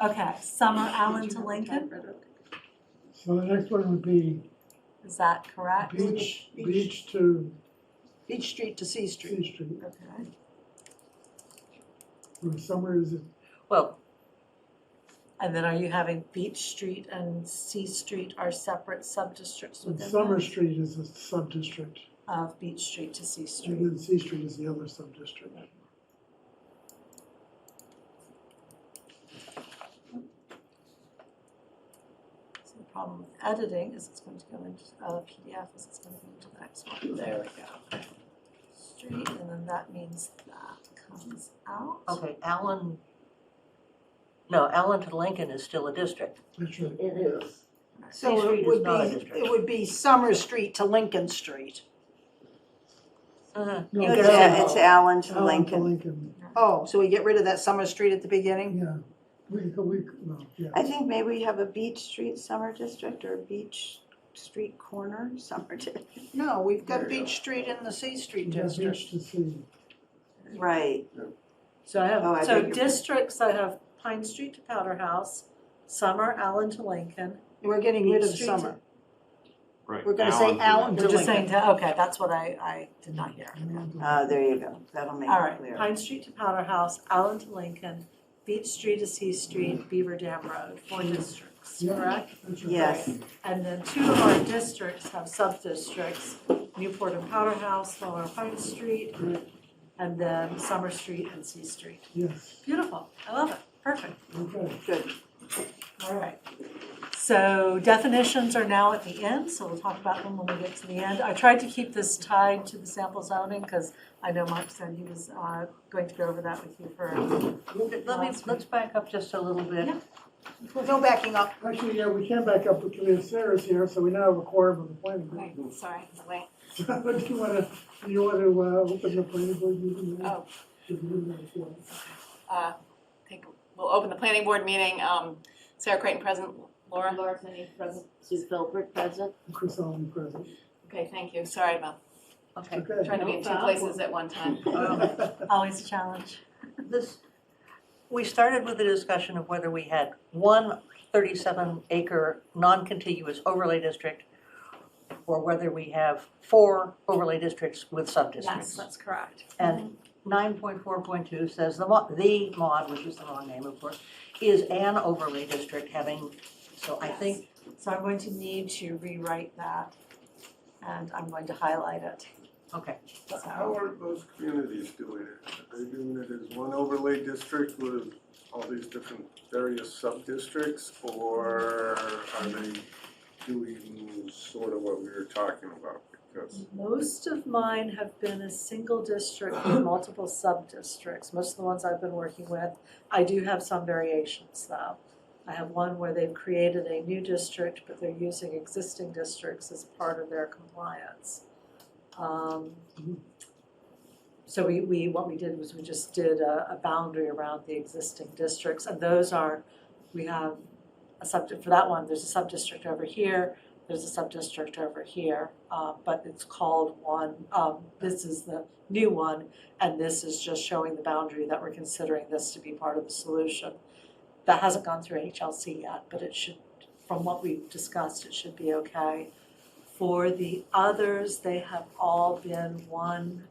Okay, Summer, Allen to Lincoln, So the next one would be is that correct? beach to Beach Street to C Street. C Street. Okay. Or summer is it? Well, And then are you having Beach Street and C Street are separate sub-districts And within Summer that? Street is a sub-district, Of Beach Street to C and Street. then C Street is the other sub-district. So the problem with editing is it's going to go into, PDF is it's going to go into the next one. There we go. Street, and then that means that comes out. okay, Allen to Lincoln is still a district. That's right. It is. So Street it is would not a be, district. it would be Summer Street to Lincoln Street. No, It's Allen to Allen to Lincoln. Lincoln, Oh, so we get rid of that Summer Street at the beginning? yeah. Well, yeah. I think maybe we have a Beach Street Summer District or a Beach Street Corner Summer District. No, we've got Beach Street in the C Street Yeah, district. beach to C. Right. So I Oh, I have, so beg your- districts, I have Pine Street to Powder House, Summer, Allen to Lincoln. We're getting rid of Beach Street Summer. Right. We're gonna say Allen to We're just saying, Lincoln. okay, that's what I did not hear. There you go. That'll make All it right, clear. Pine Street to Powder House, Allen to Lincoln, Beach Street to C Street, Beaver Dam Road, 4 districts, Yeah. correct? That's right. Yes. And then 2 of our districts have sub-districts, Newport and Powder House, Lower Pine Street, and then Summer Street and C Street. Yes, Beautiful, I love it, perfect. okay. Good. All right. So definitions are now at the end, so we'll talk about them when we get to the end. I tried to keep this tied to the sample zoning because I know Mike said he was going to go over that with you for. Let's back up just a little bit. Yeah. No backing up. Actually, yeah, we can back up because we have Sarah's here, so we now have a quorum of the planning board. Wait, sorry, wait. Do you wanna open the planning board meeting? now? Oh. Should we do that as well? We'll open the planning board meeting. Sarah Creighton present. Laura? Laura Finney, present. Sue Philbrook, present. Chris Allen present. Okay, thank you. Sorry about Okay. Okay. trying to be in 2 places at one time. Always a challenge. We started with a discussion of whether we had one 37-acre non-contiguous overlay district or whether we have 4 overlay districts with Yes, sub-districts. that's correct. And 9.4.2 says the mod, which is the wrong name, of course, is an overlay district having, so I think, So I'm going to need to rewrite that and I'm going to highlight it. okay. How are those communities doing it? Are they doing it as one overlay district with all these different various sub-districts? Or are they doing sort of what we were talking about? Because Most of mine have been a single district with multiple sub-districts, most of the ones I've been working with. I do have some variations though. I have one where they've created a new district, but they're using existing districts as part of their compliance. So what we did was we just did a boundary around the existing districts, and those are, we have a for that one, there's a sub-district over here, there's a sub-district over here, but it's called one, this is the new one, and this is just showing the boundary that we're considering this to be part of the solution. That hasn't gone through HLC yet, but it should, from what we've discussed, it should be okay. For the others, they have all been one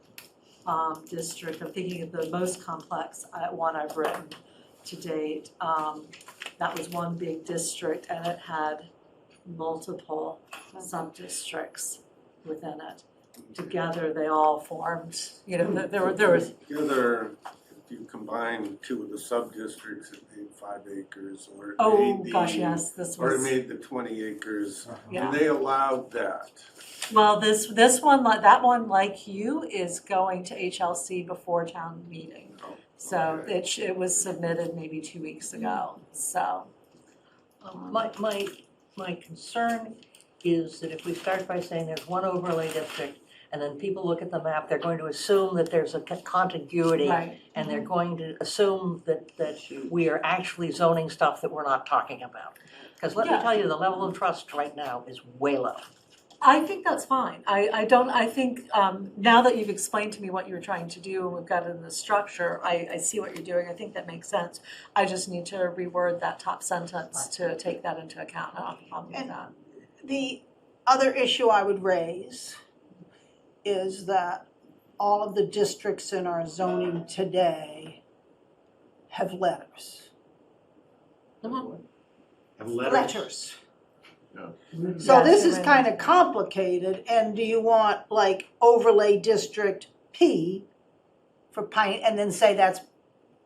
district. I'm thinking of the most complex one I've written to date. That was one big district and it had multiple sub-districts within it. Together, they all formed, there was. together, if you combine 2 of the sub-districts, it made 5 acres, or it Oh, made gosh, the, yes, this or it was, made the 20 acres. yeah. And they allowed that. Well, this one, that one, like you, is going to HLC before town meeting. Oh, So okay. it was submitted maybe 2 weeks ago, so. My concern is that if we start by saying there's one overlay district and then people look at the map, they're going to assume that there's a contiguity Right. and they're going to assume that we are actually zoning stuff that we're not talking about. Because let me Yeah. tell you, the level of trust right now is way low. I think that's fine. I think, now that you've explained to me what you're trying to do and we've got it in the structure, I see what you're doing. I think that makes sense. I just need to reword that top sentence to take that into account. I don't have a problem with And- that. The other issue I would raise is that all of the districts in our zoning today have letters. Have letters? Letters. Mhm. So Yeah, this so is then- kind of complicated, and do you want like overlay district P for Pine, and then say that's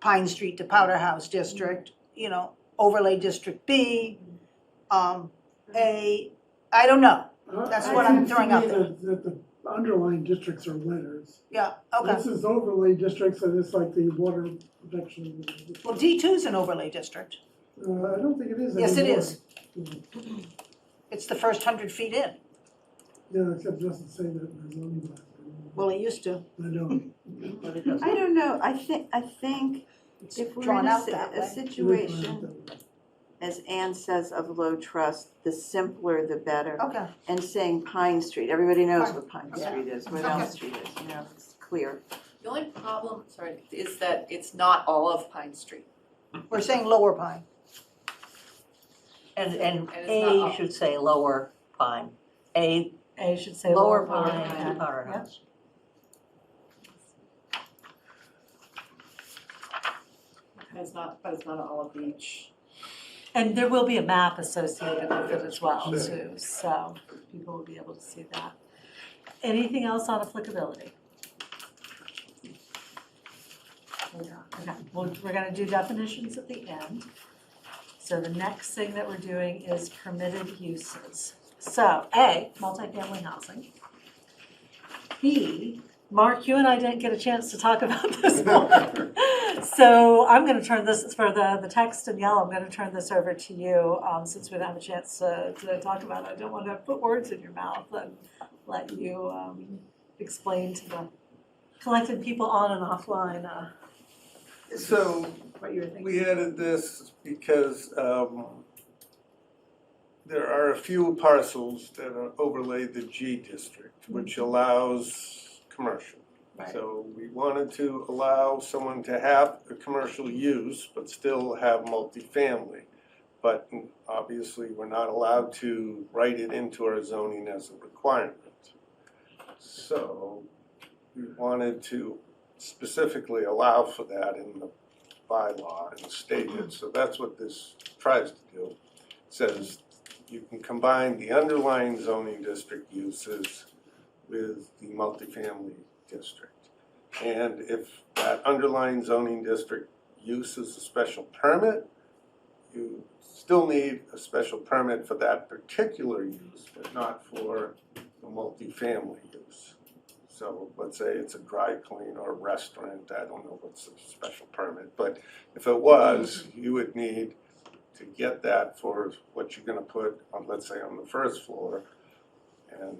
Pine Street to Powder House District, overlay district B, I don't know, That's what I'm throwing out there. That the underlying districts are letters. yeah, okay. This is overlay districts, and it's like the water protection. Well, D2's an overlay district. I don't think it is Yes, it anymore. is. It's the first 100 feet in. Yeah, except it doesn't say that in the zoning bylaw. Well, it used to. I don't. But it doesn't. I don't know, I think It's if we're in drawn a out that way. situation, as Anne says, of low trust, the simpler the better. Okay. And saying Pine Street, everybody knows Fine. what Pine Yeah. Street is, what Elm Street is, it's clear. The only problem, sorry, is that it's not all of Pine Street. We're saying lower Pine. And And it's not A all. should say lower Pine. A, A should say lower lower Pine to Pine. Powder Yep. House. But it's not all of Beach. And there will be a map associated with it as well Sure. too, so people will be able to see that. Anything else on applicability? Okay, well, we're gonna do definitions at the end. So the next thing that we're doing is permitted uses. So, A, multifamily housing. B, Mark, you and I didn't get a chance to talk about this one. So I'm gonna turn this, for the text in yellow, I'm gonna turn this over to you, since we don't have a chance to talk about it. I don't wanna put words in your mouth and let you, explain to the collected people on and offline, So what you were thinking. we added this because there are a few parcels that are overlaid the G district, which allows commercial. Right. So we wanted to allow someone to have a commercial use, but still have multifamily. But obviously, we're not allowed to write it into our zoning as a requirement. So we wanted to specifically allow for that in the bylaw and state it, so that's what this tries to do. It says you can combine the underlying zoning district uses with the multifamily district. And if that underlying zoning district use is a special permit, you still need a special permit for that particular use, but not for the multifamily use. So let's say it's a dry clean or a restaurant, I don't know what's a special permit, but if it was, you would need to get that for what you're gonna put on, let's say, on the first floor. And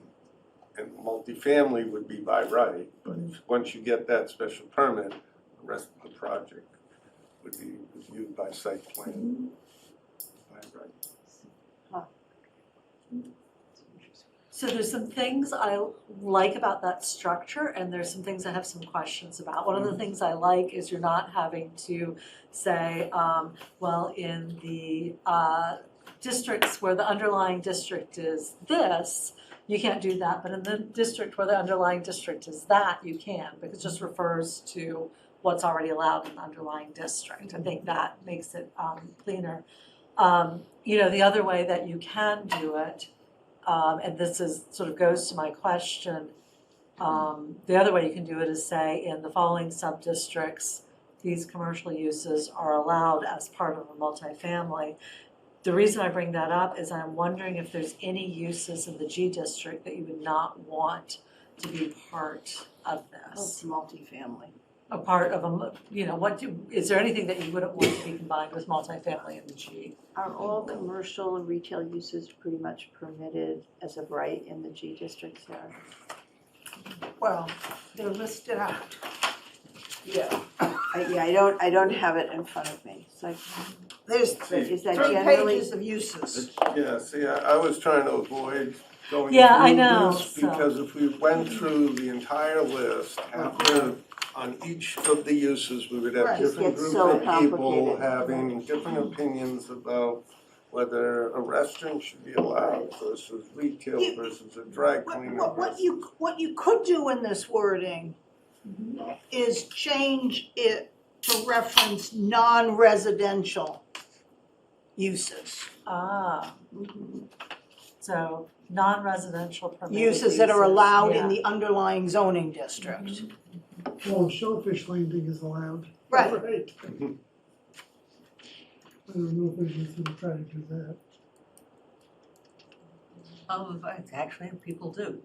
multifamily would be by right, but once you get that special permit, the rest of the project would be reviewed by site plan. By right. So there's some things I like about that structure, and there's some things I have some questions about. One of the things I like is you're not having to say, well, in the districts where the underlying district is this, you can't do that, but in the district where the underlying district is that, you can, because it just refers to what's already allowed in the underlying district. I think that makes it cleaner. The other way that you can do it, and this is sort of goes to my question, the other way you can do it is say in the following sub-districts, these commercial uses are allowed as part of a multifamily. The reason I bring that up is I'm wondering if there's any uses in the G district that you would not want to be part of It's this. multifamily. A part of is there anything that you wouldn't want to be combined with multifamily in the G? Are all commercial and retail uses pretty much permitted as of right in the G district, Sarah? Well, they're listed out. Yeah. I don't have it in front of me, so There's is that 3 generally? pages of uses. Yeah, see, I was trying to avoid going Yeah, I through know, this, so- because if we went through the entire list, after, on each of the uses, we would have Right. different Gets groups so of people complicated. having different opinions about whether a restaurant should be allowed versus retail You- versus a dry cleaner versus. What you could do in this wording is change it to reference non-residential uses. Ah. So non-residential permitted Uses that are allowed in yeah. the underlying zoning district. Well, shellfish landing is allowed. Right. Right. I don't know if anybody's gonna try to do that. Actually, people do.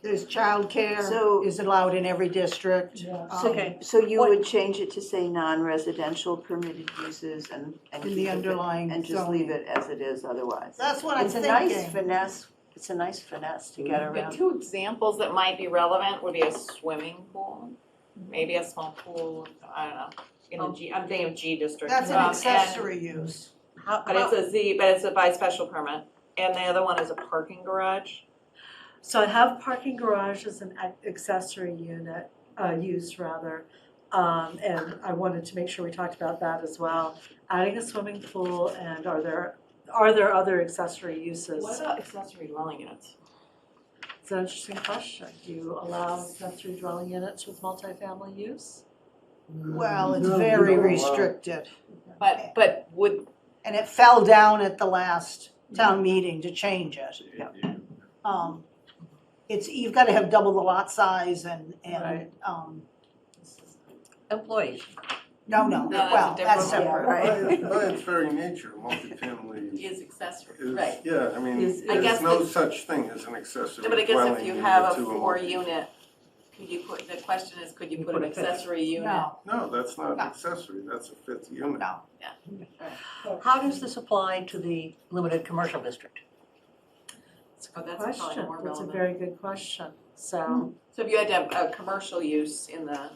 There's childcare So- is allowed in every district. Yeah. Okay. So you What- would change it to say non-residential permitted uses and In keep the it- underlying and just leave zoning. it as it is otherwise. That's what I'm It's a nice thinking. finesse, it's a nice finesse to get The around. two examples that might be relevant would be a swimming pool, maybe a small pool, I don't know, in the G, I'm thinking of G district. That's an And- accessory use. But it's a Z, but it's a by special permit, and the other one is a parking garage. So I have parking garage as an accessory unit, use rather. And I wanted to make sure we talked about that as well. Adding a swimming pool, and are there other accessory uses? What about accessory dwelling units? It's an interesting question. Do you allow accessory dwelling units with multifamily use? Well, it's No, very don't allow- restricted. But would, And it fell down at the last town meeting to change it. It's, you've gotta have double the lot size and, Right. Employees. no, No, well, that's that's a different separate. right. By its very nature, multifamily is accessory, is, right? yeah, I mean, Is- I guess there's no the- such thing as an accessory No, but I guess dwelling if you unit have a to multi- 4-unit, could you put, the question is, could you put an accessory unit? No, No, that's not No. accessory, that's a fifth unit. no. How does this apply to the limited commercial district? It's a Oh, good that's probably question. more That's a relevant. very good question. So, So if you had to have a commercial use in an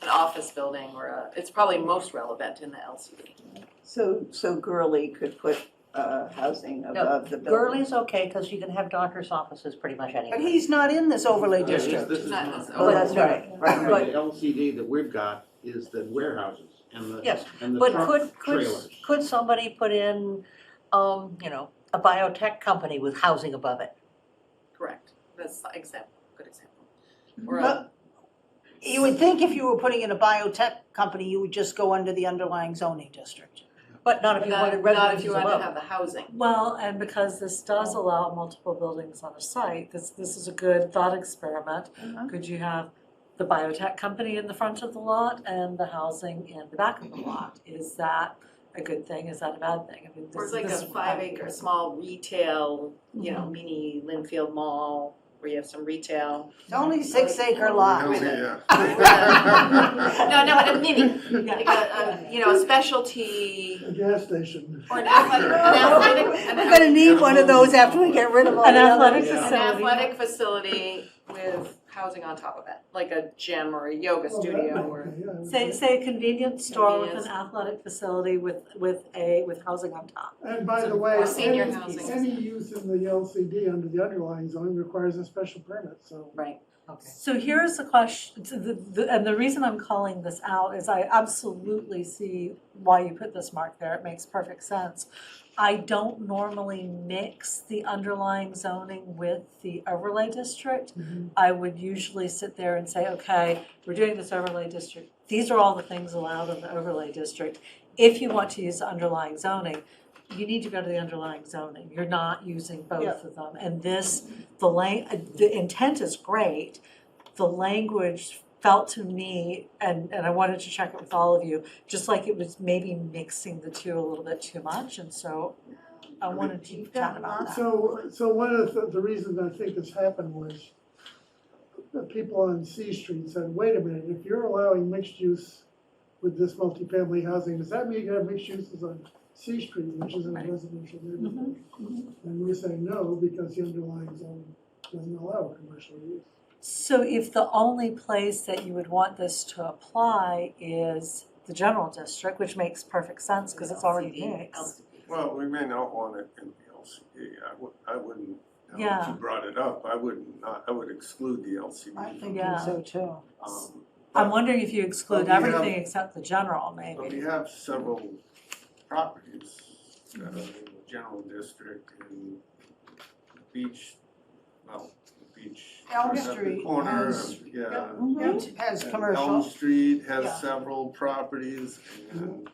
office building or it's probably most relevant in the LCD. So Gurley could put housing above the building. Gurley's okay, because you can have doctor's offices pretty much anywhere. But he's not in this overlay Yeah, this- district. This is Not not. this- Oh, that's right, right. Right, the LCD that we've got is the warehouses and the, Yes, and the But truck could trailers. somebody put in, a biotech company with housing above it? Correct. That's an example, good example. Or a, But you would think if you were putting in a biotech company, you would just go under the underlying zoning district. But not if you wanted not if residences you wanted to above. have the housing. well, and because this does allow multiple buildings on a site, this is a good thought experiment. Uh-huh. Could you have the biotech company in the front of the lot and the housing in the back of the lot? Is that a good thing? Is that a bad thing? I mean, Or it's this- like a this- 5-acre small retail, mini Linfield Mall where you have some retail. It's only 6-acre Oh, lot. yeah. No, but a mini, like a specialty A gas station. or an athletic, We're gonna need one of those after we get rid of all An the athletic others. an facility. athletic facility with housing on top of it, like a gym or a yoga Well, that studio might- or. yeah. Say a convenience store with an Convenience. athletic facility with housing on top. And by the way, Or senior any, housing. any use in the LCD under the underlying zone requires a special permit, so. Right. Okay. So here's the question, and the reason I'm calling this out is I absolutely see why you put this mark there, it makes perfect sense. I don't normally mix the underlying zoning with the overlay district. I would usually sit there and say, okay, we're doing this overlay district, these are all the things allowed in the overlay district. If you want to use the underlying zoning, you need to go to the underlying zoning, you're not using both of them. And this, the intent is great, the language felt to me, and I wanted to check it with all of you, just like it was maybe mixing the two a little bit too much, and so I wanted to chat about that. So one of the reasons I think this happened was the people on C Street said, wait a minute, if you're allowing mixed use with this multifamily housing, does that mean you can have mixed uses on C Street, which isn't a residential neighborhood? And we're saying no, because the underlying zone doesn't allow commercial use. So if the only place that you would want this to apply is the general district, which makes perfect sense because it's already LCD, mixed. Well, we may not want it in the LCD. I wouldn't, now that Yeah. you brought it up, I would exclude the LCD. I think Yeah. so too. I'm wondering if you exclude But we have- everything except the general, But we maybe. have several properties that are in the general district and beach, well, the beach. Elm at the Street corner has- of- Yeah. Has And commercial. Elm Street Yeah. has several properties and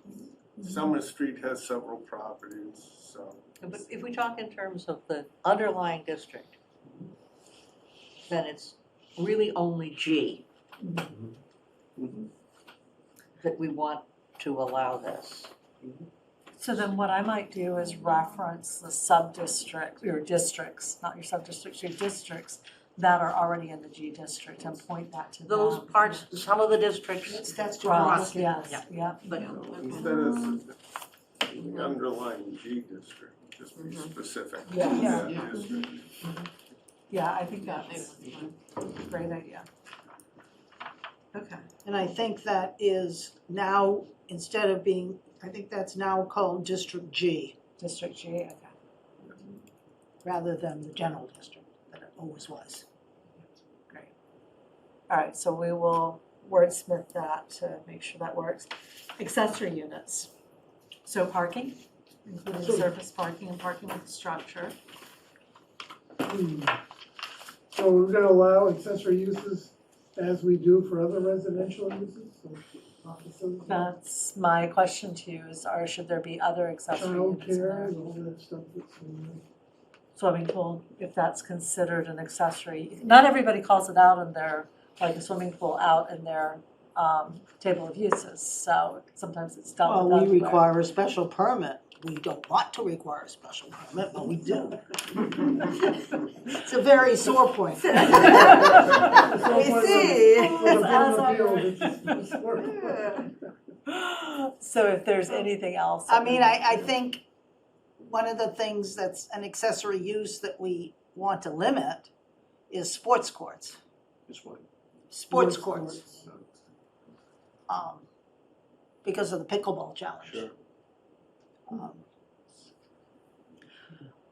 Summer Street has several properties, so. But if we talk in terms of the underlying district, then it's really only G that we want to allow this. So then what I might do is reference the sub-district, your districts, not your sub-districts, your districts that are already in the G district and point that to them. Those parts, some of the districts, That's Cross, cross. yes, yeah. but Instead of the underlying G district, just be specific to Yeah. that Yeah. district. Yeah, I think Yeah, that's maybe a great idea. Okay. And I think that is now, instead of being, I think that's now called District G, District G, okay. rather than the general district that it always was. Great. All right, so we will wordsmith that to make sure that works. Accessory units. So parking, including surface parking and parking with structure. So we're gonna allow accessory uses as we do for other residential uses, so offices, That's my question to you is, should there be other accessory units in childcare, there? and all that stuff that's in there. Swimming pool, if that's considered an accessory. Not everybody calls it out in their, like a swimming pool out in their table of uses, so sometimes it's done Well, without. we require a special permit. We don't want to require a special permit, but we do. It's a very sore point. So We for see. the Board As of our- Appeals, it's So if there's anything else. I mean, I think one of the things that's an accessory use that we want to limit is sports courts. This one. Sports courts, because of the pickleball challenge. Sure.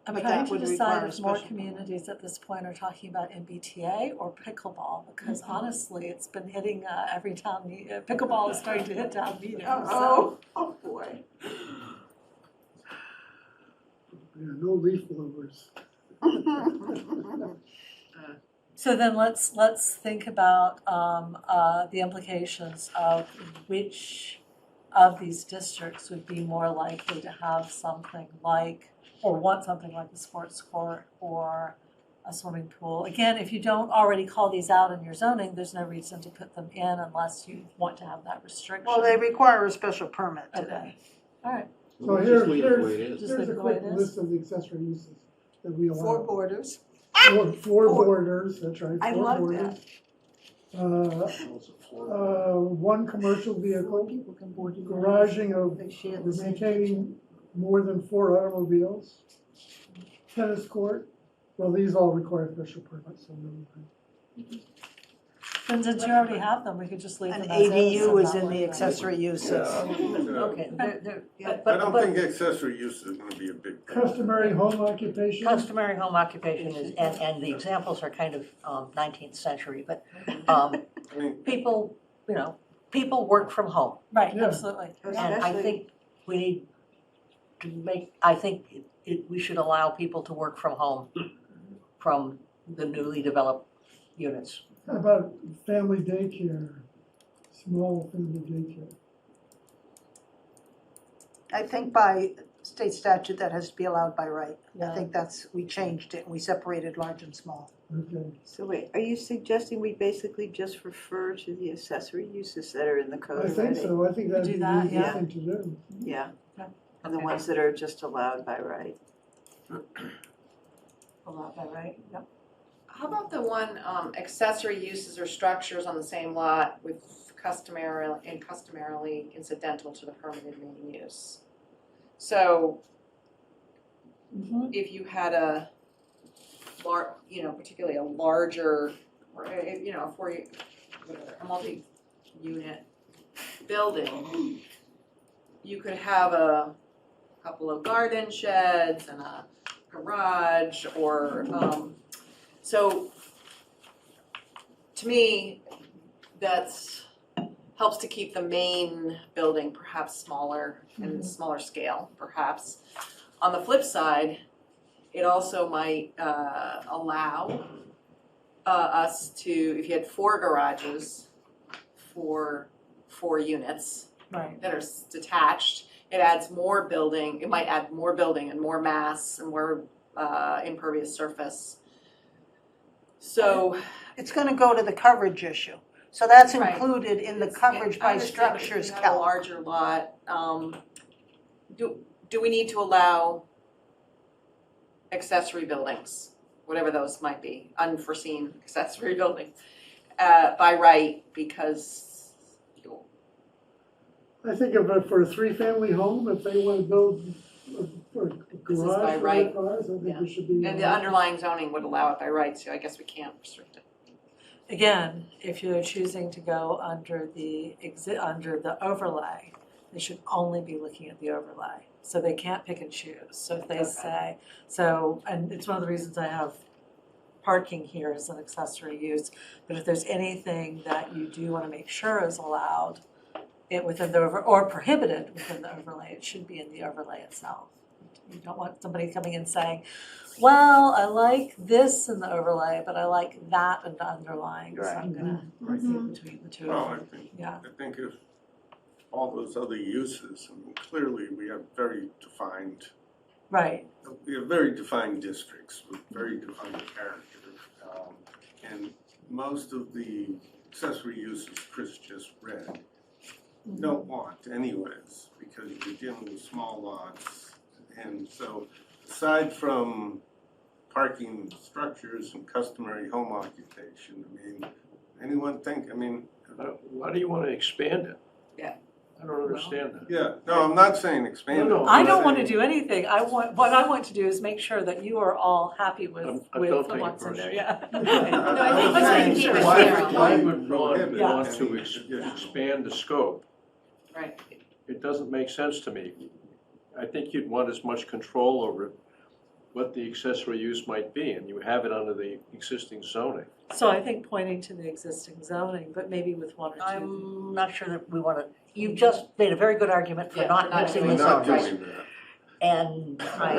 I'm But trying that to would decide require a if more special- communities at this point are talking about MBTA or pickleball, because honestly, it's been hitting every town, pickleball is starting to hit town meetings, so. Oh, boy. Yeah, no leaf blowers. So then let's think about the implications of which of these districts would be more likely to have something like, or want something like a sports court or a swimming pool. Again, if you don't already call these out in your zoning, there's no reason to put them in unless you want to have that restriction. Well, they require a special permit Okay, today. all right. So We'll here's, just leave it the way it is. Just here's leave a it the way quick it is. list of the accessory uses that we allow. Four borders. Four borders, that's right, I four love borders. One commercial vehicle, People can board you. garaging of, They share or the same. maintaining more than 4 automobiles. Tennis court, well, these all require special permits, so no. And since you already have them, we could just leave An them as is. ADU and is not in worry the about it. accessory uses. okay, I but don't think accessory use is gonna be a big thing. Customary home occupation. customary home occupation is, and the examples are kind of 19th century, but I mean, people, people work from home. Right, Yeah. absolutely. And I Especially- think we need to I think we should allow people to work from home from the newly developed units. How about family daycare, small family daycare? I think by state statute, that has to be allowed by right. I Yeah. think we changed it, and we separated large and small. Okay, So wait, are you suggesting we basically just refer to the accessory uses that are in the code I think already? so, I think that'd Do be that, the easiest yeah. thing to do. Yeah. Okay. And the Okay. ones that are just allowed by right. Allowed by right, yep. How about the one, accessory uses or structures on the same lot with customarily incidental to the permitted main use? So if you had a particularly a larger, or a multi-unit building, you could have a couple of garden sheds and a garage or, so to me, that's, helps to keep the main building perhaps smaller and smaller scale, perhaps. On the flip side, it also might allow us to, if you had 4 garages for 4 units Right. that are detached, it adds more building, it might add more building and more mass and more impervious surface. So. It's gonna go to the coverage issue. So that's Right. included in the It's- coverage I by understand, but if structures you have a count. larger lot, do we need to allow accessory buildings, whatever those might be, unforeseen accessory buildings, by right, because I think for a 3-family home, if they wanna build a This is by garage for their right. cars, I Yeah. think it should be. and the underlying zoning would allow it by right, so I guess we can't restrict it. Again, if you're choosing to go under the under the overlay, they should only be looking at the overlay. So they can't pick and choose. So if they Okay. say, so, and it's one of the reasons I have parking here as an accessory use, but if there's anything that you do wanna make sure is allowed, it within the or prohibited within the overlay, it should be in the overlay itself. You don't want somebody coming in saying, well, I like this in the overlay, but I like that in the underlying, so I'm gonna argue between the two Well, of I them. think, Yeah. I think if all those other uses, I mean, clearly we have very defined, Right, districts with very defined character. And most of the accessory uses Chris just read, you don't want anyways, because you're dealing with small lots. And so aside from parking structures and customary home occupation, I mean, anyone think, I mean, Why do you want to expand it? Yeah. I don't understand that. yeah, no, I'm not saying expand it. No, no. I I'm don't wanna saying- do anything, what I want to do is make sure that you are all happy with I don't take it what's in there, personally. yeah. No, I think Let's we make keep sure. it Why- narrow. Why would would one prohibit want any to additional- expand the scope? Right. It doesn't make sense to me. I think you'd want as much control over what the accessory use might be, and you have it under the existing zoning. So I think pointing to the existing zoning, but maybe with one or two. I'm not sure that we wanna, you just made a very good argument for Yeah, not for not mixing doing the We're not zones. doing that. And I,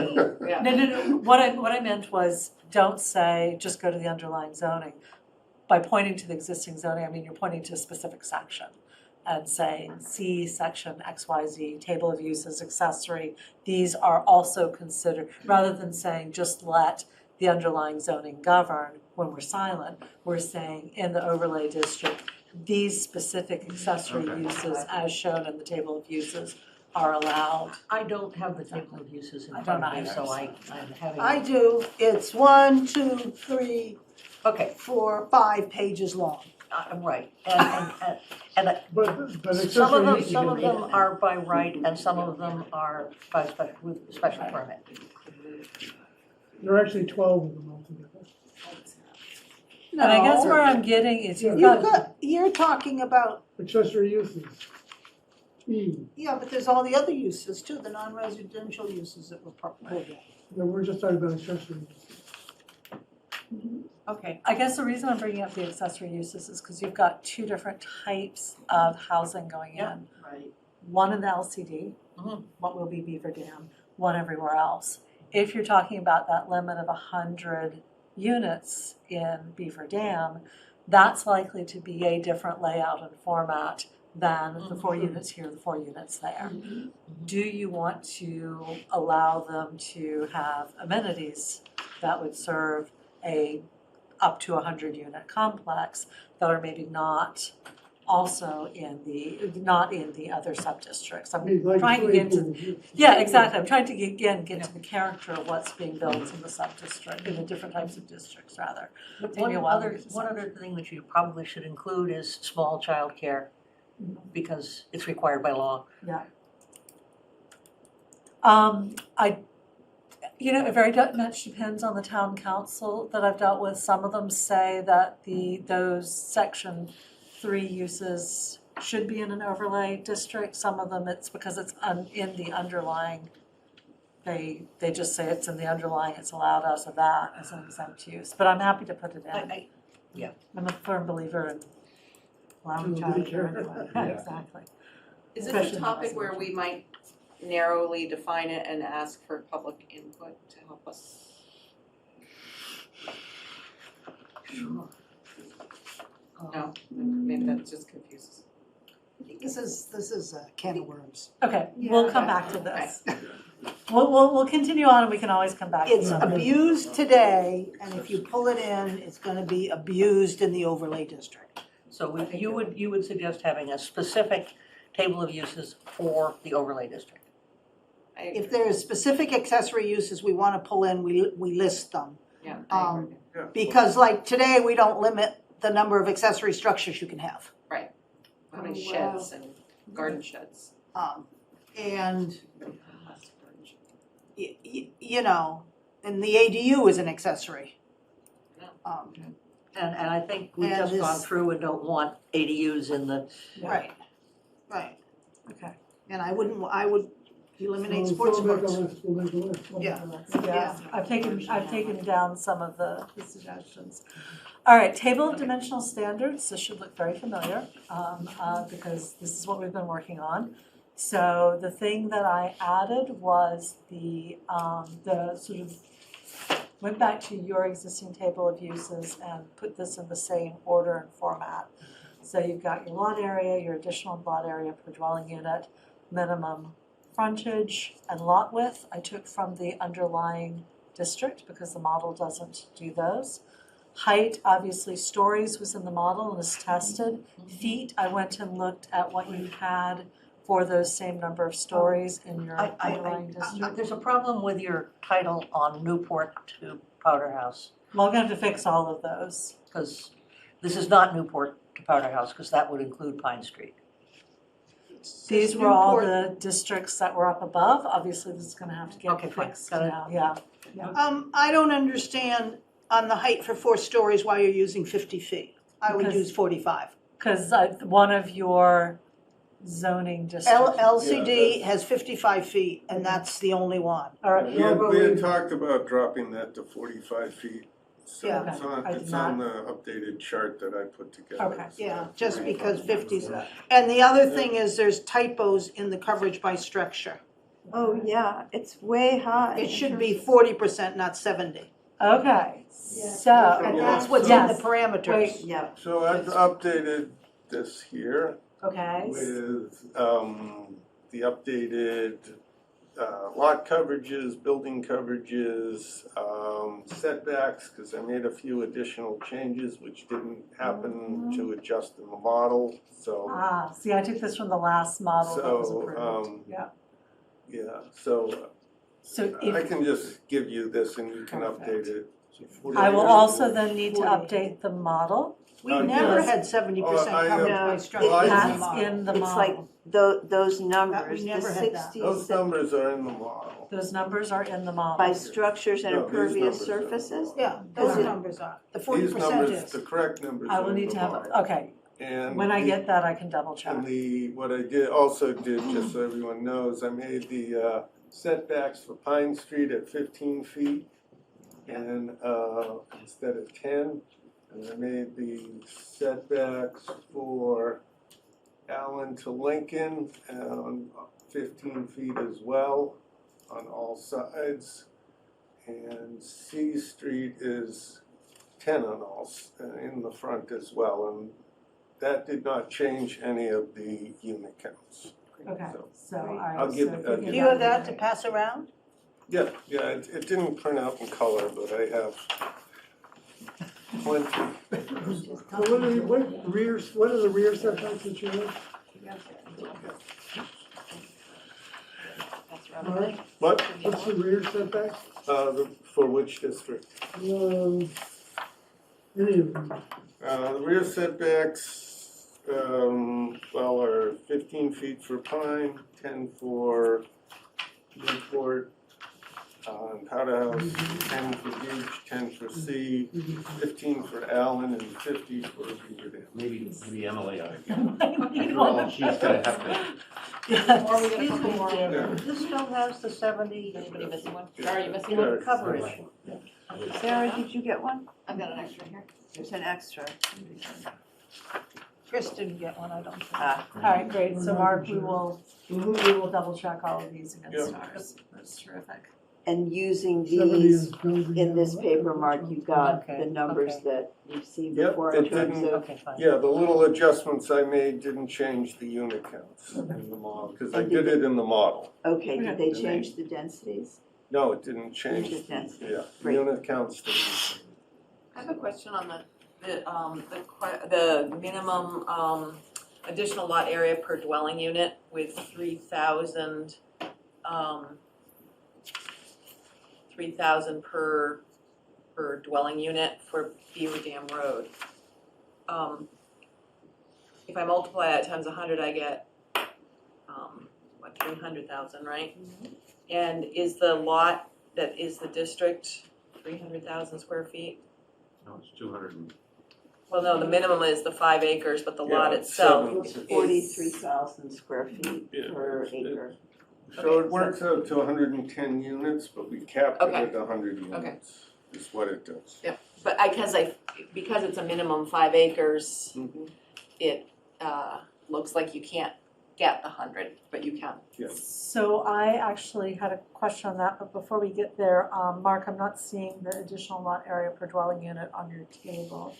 Yeah. No, what I meant was, don't say, just go to the underlying zoning. By pointing to the existing zoning, I mean, you're pointing to a specific section and saying, see section XYZ, table of uses, accessory, these are also considered, rather than saying, just let the underlying zoning govern when we're silent, we're saying in the overlay district, these specific accessory Okay. uses as shown in the table of uses are allowed. I don't have the table of uses in I front don't of me, either, so so- I'm having. I do, it's 1, 2, 3, Okay, 4, 5 pages long. I'm right, and But some accessory uses. of are- them are by right, and some of them are by with special permit. There are actually 12 of them altogether. And I guess No. where I'm getting is you've You've got, got, you're talking about, Accessory uses. E, yeah, but there's all the other uses too, the non-residential uses that were prohibited. no, we're just talking about accessory uses. okay, I guess the reason I'm bringing up the accessory uses is because you've got two different types of housing going Yeah. in. Right. One in the LCD, Mhm. what will be Beaver Dam, one everywhere else. If you're talking about that limit of 100 units in Beaver Dam, that's likely to be a different layout and format than the 4 units here, the 4 units there. Do you want to allow them to have amenities that would serve up to 100 unit complex that are maybe not also not in the other sub-districts? I I'm mean, like trying to swimming get into, pools. yeah, exactly, I'm trying to get to the character of what's being built in the sub-district, in the different types of districts rather. Take me a while to get to One other thing that you probably should include is small childcare, because it's required by law. It very much depends on the town council that I've dealt with. Some of them say that those section 3 uses should be in an overlay district. Some of them it's because it's in the underlying they just say it's in the underlying, it's allowed as of that as an exempt use, but I'm happy to put it in. I'm a firm believer in allowing To child be care careful. anyway, Yeah. exactly. Is Especially this a in topic where we residential. might narrowly define it and ask for public input to help us? No, maybe that just confuses. This is a can of worms. Okay, we'll Yeah. come back to this. We'll continue on and we can always come back to It's something. abused today, and if you pull it in, it's gonna be abused in the overlay district. So you would suggest having a specific table of uses for the overlay district? If there is specific accessory uses we wanna pull in, we list them. Yeah, I Um, agree. Yeah. Because like today, we don't limit the number of accessory structures you can have. How many Oh, sheds and garden sheds? And, you know, and the ADU is an accessory. Yeah. And I think we've And just gone this- through and don't want ADUs in the, Right. Okay. And I would eliminate So sports we'll make a books. list, we'll make a list. Yeah. Yeah, I've taken down some of the suggestions. All right, table of dimensional standards, this should look very familiar, because this is what we've been working on. So the thing that I added was the sort of, went back to your existing table of uses and put this in the same order and format. So you've got your lot area, your additional lot area per dwelling unit, minimum frontage and lot width. I took from the underlying district because the model doesn't do those. Height, obviously stories was in the model and was tested. Feet, I went and looked at what you had for those same number of stories in your underlying district. there's a problem with your title on Newport to Powder House, Well, I'm gonna have to fix all of those. because this is not Newport to Powder House, because that would include Pine Street. These were all Newport- the districts that were up above. Obviously, this is gonna have to Okay, get fine. fixed Got it. now, yeah. I don't understand on the height for 4 stories why you're using 50 feet. I would Because- use 45. Because one of your zoning districts. LCD has 55 feet, and that's the only one. All right, We had, well, we had talked about dropping that to 45 feet. So Yeah. it's on, I did it's on the updated chart that I put together. Okay. So Yeah, that's just 45 because 50's. feet. And the other thing is there's typos in the coverage by structure. Oh, yeah, it's way high. It should be 40%, not 70. okay, Yeah. so. And that's what's in the Yes. parameters. Wait. Yeah. So I've updated this here Okay, with the updated lot coverages, building coverages, setbacks, because I made a few additional changes which didn't happen to adjust in the model, so. see, I took this from the last model that was So, approved, yeah. Yeah, so So I if, can just give you this and you can update it. I will also then need to update the model. We Oh, never yes. had 70% Oh, I, coverage by No, structure well, I- in the That's model. in the It's like model. those numbers, the never had that. 60s Those numbers are in the model. Those numbers are in the model. by structures and No, these impervious numbers are- surfaces? Yeah, those Is it- numbers are. The These 40% numbers, is. the correct numbers I are will in need the to have, model. okay, And when I the- get that, I can double check. And what I also did, just so everyone knows, I made the setbacks for Pine Street at 15 feet and instead of 10. And I made the setbacks for Allen to Lincoln 15 feet as well on all sides. And C Street is 10 on all, in the front as well. And that did not change any of the unit counts. Okay, so, all I'll right, give- so if I'll you give Do you have that to pass around? Yeah, it didn't print out in color, but I have plenty. So what are the rear setbacks that you have? Mark, What, what's the rear setback? for which district? Any of them? The rear setbacks, well, are 15 feet for Pine, 10 for Newport, And Powder House, 10 for Beach, 10 for C, 15 for Allen, and 50 for Beaver Dam. Maybe Emily ought to get one. After all, she's gonna have to. Or we get a Excuse couple me, more. Yeah. this still has the 70 Anybody missing one? Are you missing you know, one? coverage. Sarah, did you get one? I've got an extra here. There's an extra. Chris didn't get one, I don't think. Ah, All right, great, so Mark, we will double check all of these against Yeah. ours, that's terrific. and using 70 these is building in this and- paper, Mark, you got Okay, the numbers okay. that you've seen Yep, before in it terms didn't- of, Okay, fine. Yeah, the little adjustments I made didn't change the unit counts in the model, because I did it in the model. okay, did they Okay. change the densities? No, it didn't change. Change the density. Yeah, the Great. unit counts didn't. I have a question on the minimum, additional lot area per dwelling unit with 3,000 per dwelling unit for Beaver Dam Road. If I multiply that times 100, I get, 300,000, right? And is the lot that is the district 300,000 square feet? No, it's 200. Well, no, the minimum is the 5 acres, but the lot Yeah, itself seven. is. 43,000 square feet Yeah, per it's- acre. So it works out to 110 units, but we capped it Okay. at 100 units, is what it does. But because it's a minimum 5 acres, Mhm. it looks like you can't get the 100, but you can. So I actually had a question on that, but before we get there, Mark, I'm not seeing the additional lot area per dwelling unit on your table.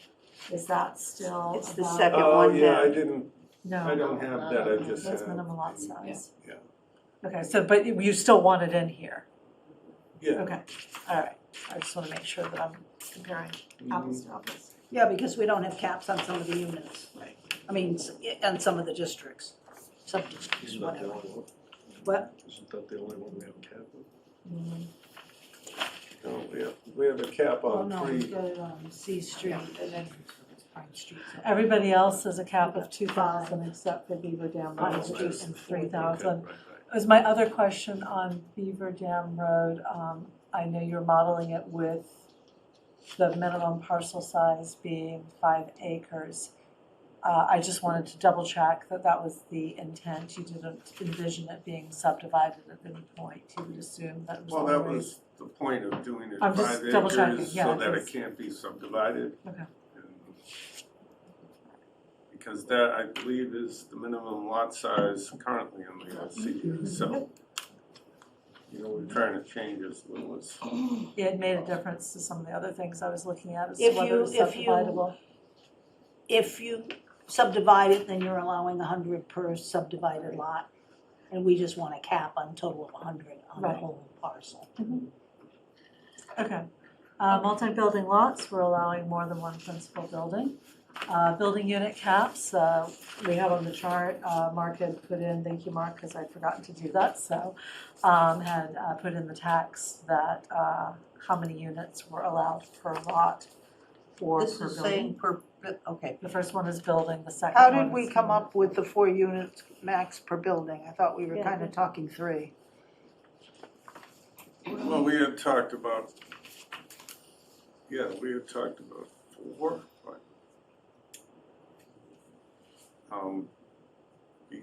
Is that still It's the about- second Oh, one yeah, I down. didn't, I No, don't have that, I just that's have. minimum lot size. Yeah. Okay, so, but you still want it in here? Yeah. Okay, all right, I just wanna make sure that I'm comparing apples to apples. Yeah, because we don't have caps on some of the units. Right. I mean, on some of the districts, sub-districts, Isn't that the whatever. only one? What? Isn't that the only one we have cap on? No, we have a cap Oh, on no, we've 3. got it on C Street and then Pine Street. Everybody else has a cap of 2,000 except for Beaver Dam Oh, Road, it's which is just- 3,000. Okay, right, Was my other question on Beaver Dam Road, I know you're modeling it with the minimum parcel size being 5 acres. I just wanted to double check that that was the intent. You didn't envision it being subdivided at any point. You would assume that it was Well, that always. was the point of doing it I'm just 5 double checking, acres, yeah, so that it 'cause- can't be subdivided. Okay. And- Because that, I believe, is the minimum lot size currently in the LCD, so. You know, we're trying to change as little as. It made a difference to some of the other things I was looking at as to If whether it was you- if you- subdividable. If you subdivide it, then you're allowing 100 per subdivided lot. And we just want a cap on total of 100 on the Right. whole parcel. Okay. Multi-building lots, we're allowing more than one principal building. Building unit caps, we have on the chart, Mark had put in, thank you, Mark, because I'd forgotten to do that, so, had put in the text that, how many units were allowed per lot or This per is building. saying per, okay. The first one is building, the second How one did we is come unit. up with the 4 units max per building? I thought we were Yeah. kind of talking 3. Well, we had talked about, we had talked about 4, but.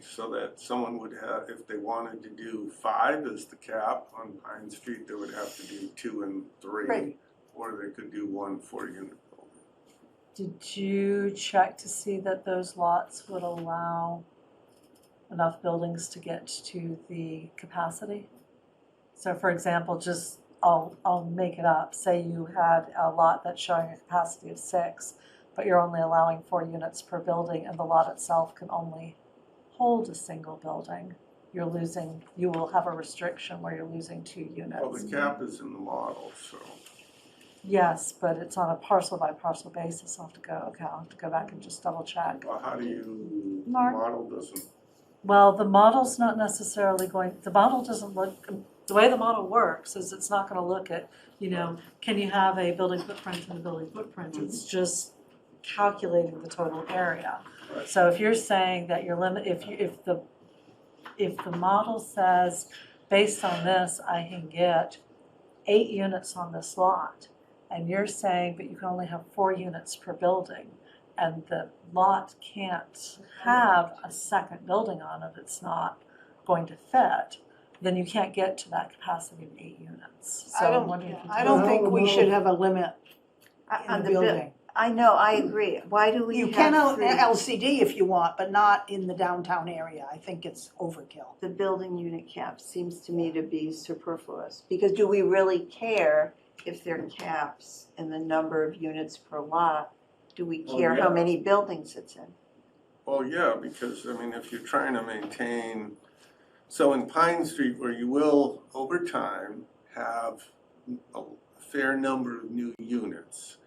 So that someone would have, if they wanted to do 5 as the cap on Pine Street, they would have to do 2 and 3. Right. Or they could do 1 4-unit building. Did you check to see that those lots would allow enough buildings to get to the capacity? So for example, just, I'll make it up, say you had a lot that's showing a capacity of 6, but you're only allowing 4 units per building and the lot itself can only hold a single building. You will have a restriction where you're losing 2 units. Well, the cap is in the model, so. Yes, but it's on a parcel by parcel basis. I'll have to go back and just double check. Well, how do you, the Mark? model doesn't, Well, the model's not necessarily the model doesn't look, the way the model works is it's not gonna look at, can you have a building footprint and a building footprint? It's just calculating the total area. Right. So if you're saying that your limit, if the model says, based on this, I can get 8 units on this lot, and you're saying, but you can only have 4 units per building, and the lot can't have a second building on it, it's not going to fit, then you can't get to that capacity of 8 units. So I I'm don't, wondering if you I don't think we should have a limit in On the the buil- building. I know, I agree. Why do we You can have three? LCD if you want, but not in the downtown area. I think it's overkill. The building unit cap seems to me to be superfluous, because do we really care if there are caps in the number of units per lot? Do we Oh, care how yeah. many buildings it's in? Well, yeah, because, I mean, if you're trying to maintain, so in Pine Street, where you will, over time, have a fair number of new units,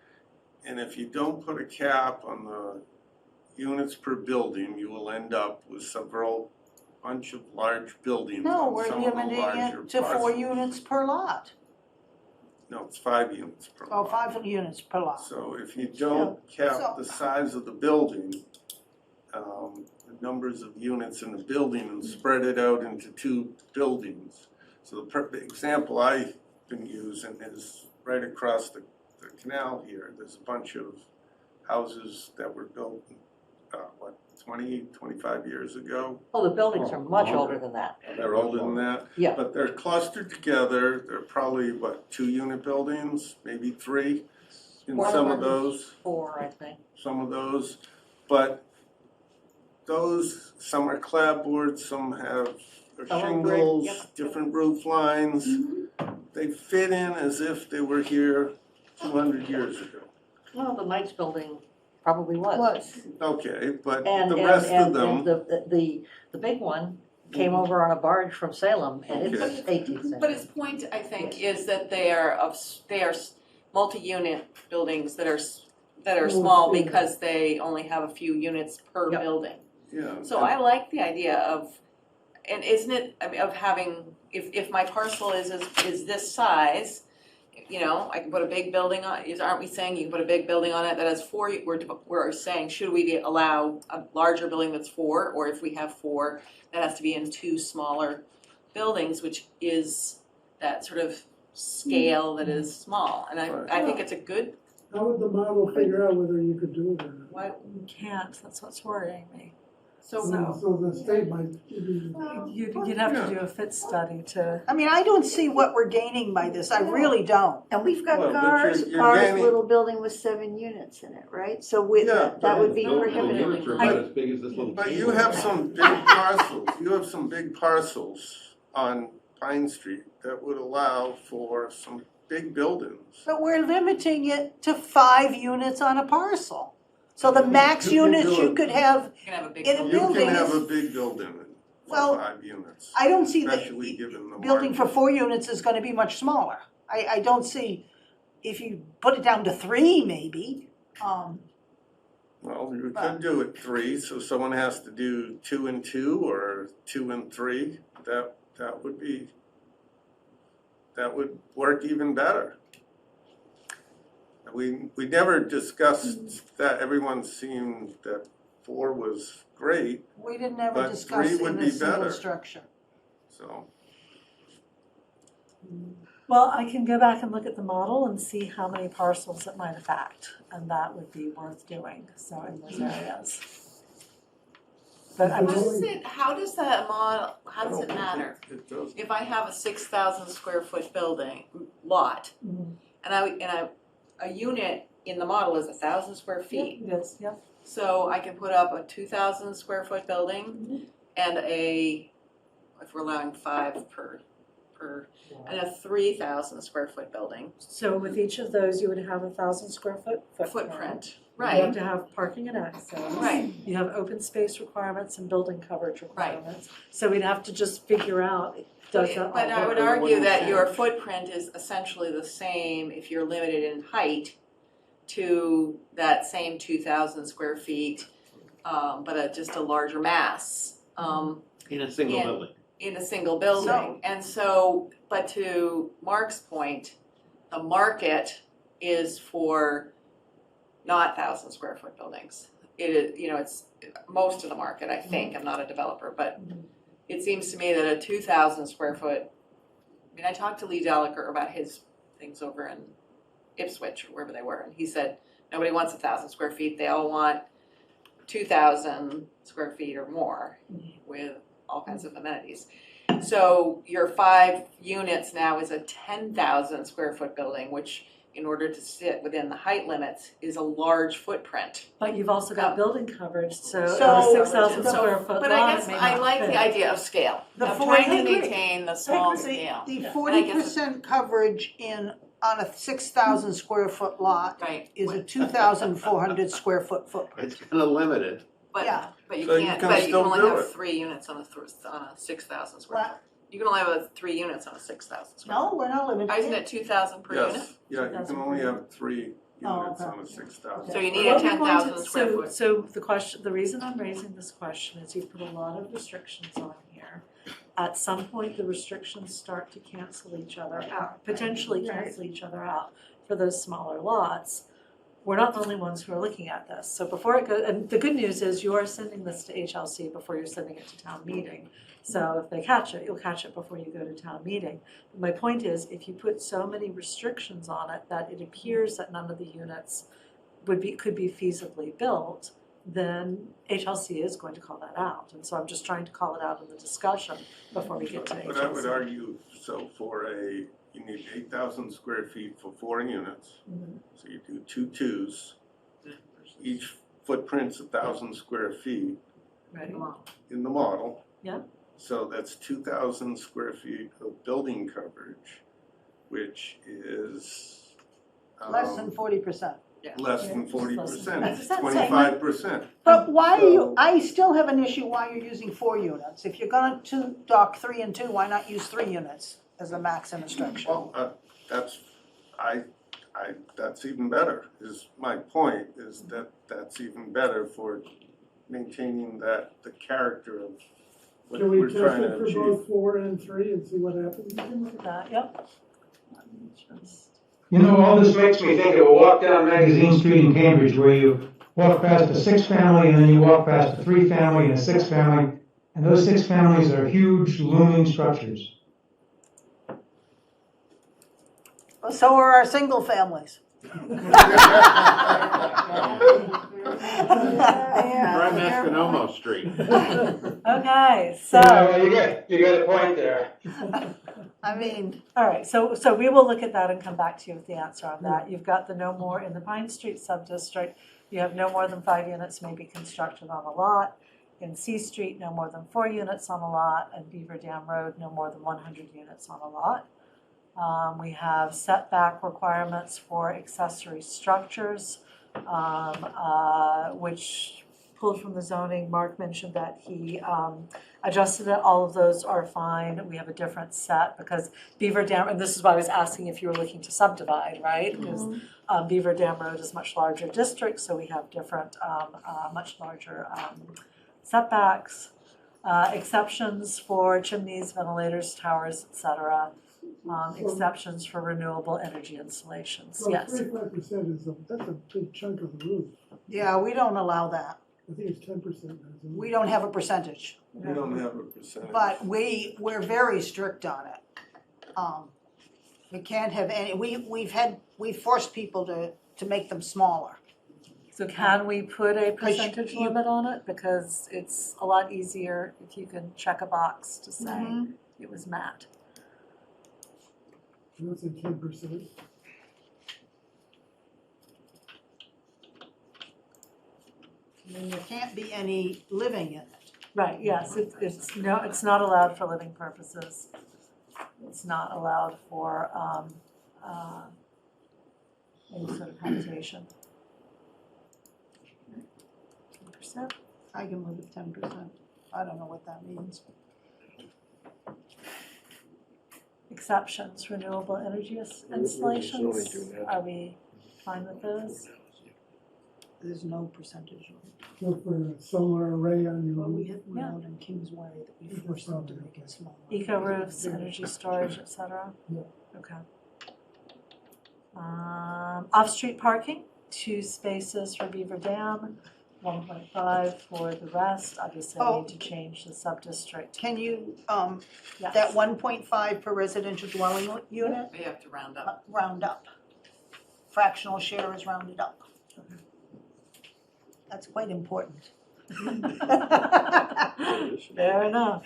and if you don't put a cap on the units per building, you will end up with several, bunch of large buildings No, on we're some of the limiting larger it to 4 parcels. units per lot. No, it's 5 units per Oh, lot. 5 units per lot. So if you don't cap the size of the building, the numbers of units in the building and spread it out into 2 buildings. So the example I've been using is right across the canal here. There's a bunch of houses that were built, 20, 25 years ago. Oh, the buildings are much older than that. They're older than that. Yeah. But they're clustered together. They're probably, 2-unit buildings, maybe 3 in One some of them is those. 4, I think. Some of those, but those, some are clapboard, some have Some are brick, shingles, yep. different roof lines. They fit in as if they were here 200 years ago. Well, the Knights building probably was. Okay, but And, the and, rest of and, them, and the big one came over on a barge from Salem, and it's Okay. 18th century. But his point, I think, is that they are multi-unit buildings that are small because they only have a few units per Yep. building. yeah. So I like the idea of, and isn't it, I mean, of having, if my parcel is this size, you know, I can put a big building on, aren't we saying you can put a big building on it that has 4, we're saying, should we allow a larger building that's 4, or if we have 4, that has to be in 2 smaller buildings, which is that sort of scale that is small, and I think it's a good, How would the model figure out whether you could do it or not? why you can't, that's what's worrying me. so, So the state might give you. You'd have to do a fit study to, I mean, I don't see what we're gaining by this. I really don't. And we've got Well, but cars, you're cars gaining- little building with 7 units in it, right? So with, Yeah, that would be The prohibited. units are about as big as this little. But table. you have some big parcels, you have some big parcels on Pine Street that would allow for some big buildings. But we're limiting it to 5 units on a parcel. So the max You can units do you it. could have, you can have a big In a building. You building can have is- a big building for Well, 5 units, I don't see especially that given the building for market. 4 units is gonna be much smaller. I don't see, if you put it down to 3 maybe, Well, you could do it 3, so someone has to do 2 and 2 or 2 and 3. That would work even better. We never discussed that. Everyone seemed that 4 was great, we didn't ever But discuss 3 would in be a single better. structure. so. well, I can go back and look at the model and see how many parcels it might affect, and that would be worth doing, so in those areas. But I'm just, How does that model, how does it I don't matter? think It does. If I have a 6,000 square foot building, lot, Mhm. and a unit in the model is 1,000 square feet. it is, yep. So I can put up a 2,000 square foot building and if we're allowing 5 per, and a 3,000 square foot building So with each of those, you would have 1,000 square foot footprint. footprint, You have right? to have parking and access. Right. You have open space requirements and building coverage requirements. So we'd have to just figure out, does that all But I would work? argue that your footprint is essentially the same if you're limited in height to that same 2,000 square feet, but just a larger mass. In a single Yeah. building. In a single building. And so, but to Mark's point, the market is for not 1,000 square foot buildings. It is, it's most of the market, I think, I'm not a developer, but it seems to me that a 2,000 square foot I mean, I talked to Lee Delaker about his things over in Ipswich or wherever they were, and he said, nobody wants 1,000 square feet, they all want 2,000 square feet or more with all kinds of amenities. So your 5 units now is a 10,000 square foot building, which in order to sit within the height limits is a large footprint. But you've also got building coverage, so So- a 6,000 So- square foot But lot I guess may I not like fit. the idea of scale, The of 40 trying to agree. maintain the small scale. The And I 40% coverage on a 6,000 square foot lot Right, is a 2,400 square foot footprint. It's gonna limit it. Yeah. but you So you can't, can but you still can only do have it. 3 units on a 6,000 square What? foot. You can only have 3 units on a 6,000 square foot. No, we're not limiting Isn't it. it 2,000 per unit? Yes, yeah, you can only have 3 Oh, units okay. on a 6,000. So you need Well, a we're going to- 10,000 square foot. So the reason I'm raising this question is you put a lot of restrictions on here. At some point, the restrictions start to cancel each other out, potentially cancel each other out for those smaller lots. We're not the only ones who are looking at this. So before it goes, and the good news is you are sending this to HLC before you're sending it to town meeting. So if they catch it, you'll catch it before you go to town meeting. My point is, if you put so many restrictions on it that it appears that none of the units could be feasibly built, then HLC is going to call that out. And so I'm just trying to call it out in the discussion before we get to HLC. But I would argue, so you need 8,000 square feet for 4 units. Mhm. So you do 2 twos, each footprint's 1,000 square feet Right. in the model. Yeah. So that's 2,000 square feet of building coverage, which is Less than 40%. less than Yeah, 40%, less it's than 25%. But why are you, So- I still have an issue why you're using 4 units. If you're going to dock 3 and 2, why not use 3 units as a max in a structure? Well, that's even better, is my point, is that that's even better for maintaining the character of what Can we we're test trying it to for achieve. both 4 and 3 and see what happens? You can look at that, yep. You know, all this makes me think of a walk down Magazine Street in Cambridge where you walk past a 6-family and then you walk past a 3-family and a 6-family, and those 6 families are huge looming structures. So are our single families. Try Masconomo Street. Okay, so. Yeah, well, you got a point there. I mean, All right, so we will look at that and come back to you with the answer on that. You've got the no more in the Pine Street sub-district. You have no more than 5 units may be constructed on a lot. In C Street, no more than 4 units on a lot. And Beaver Dam Road, no more than 100 units on a lot. We have setback requirements for accessory structures, which pulled from the zoning. Mark mentioned that he adjusted it. All of those are fine. We have a different set because Beaver Dam, and this is why I was asking if you were looking to subdivide, right? Because Beaver Dam Road is much larger district, so we have different, much larger setbacks, exceptions for chimneys, ventilators, towers, etc. Exceptions for renewable energy installations. Well, Yes. 35% that's a big chunk of the roof. yeah, we don't allow that. I think it's 10%. We don't have a percentage, We don't have a percentage. but we're very strict on it. We can't have any, we've forced people to make them smaller. So can we put a Because percentage you- limit on it? Because it's a lot easier if you can check a box to say it was met. Let's say 10%. I mean, there can't be any living in it. Right, yes, it's not allowed for living purposes. It's not allowed for any sort of habitation. 10%. I can live at 10%. I don't know what that means. Exceptions, renewable energy installations, are we fine with those? There's no percentage. So for a solar array on your Well, we roof, have one out in Kingsway that we forced them to make it smaller. Eco roofs, energy storage, et cetera? Yeah. Okay. Off-street parking, 2 spaces for Beaver Dam, 1.5 for the rest. Obviously, I need to change the sub-district. Can you, Yes. that 1.5 per residential dwelling unit, We have to round up. round up. Fractional share is rounded up. That's quite important. Fair enough.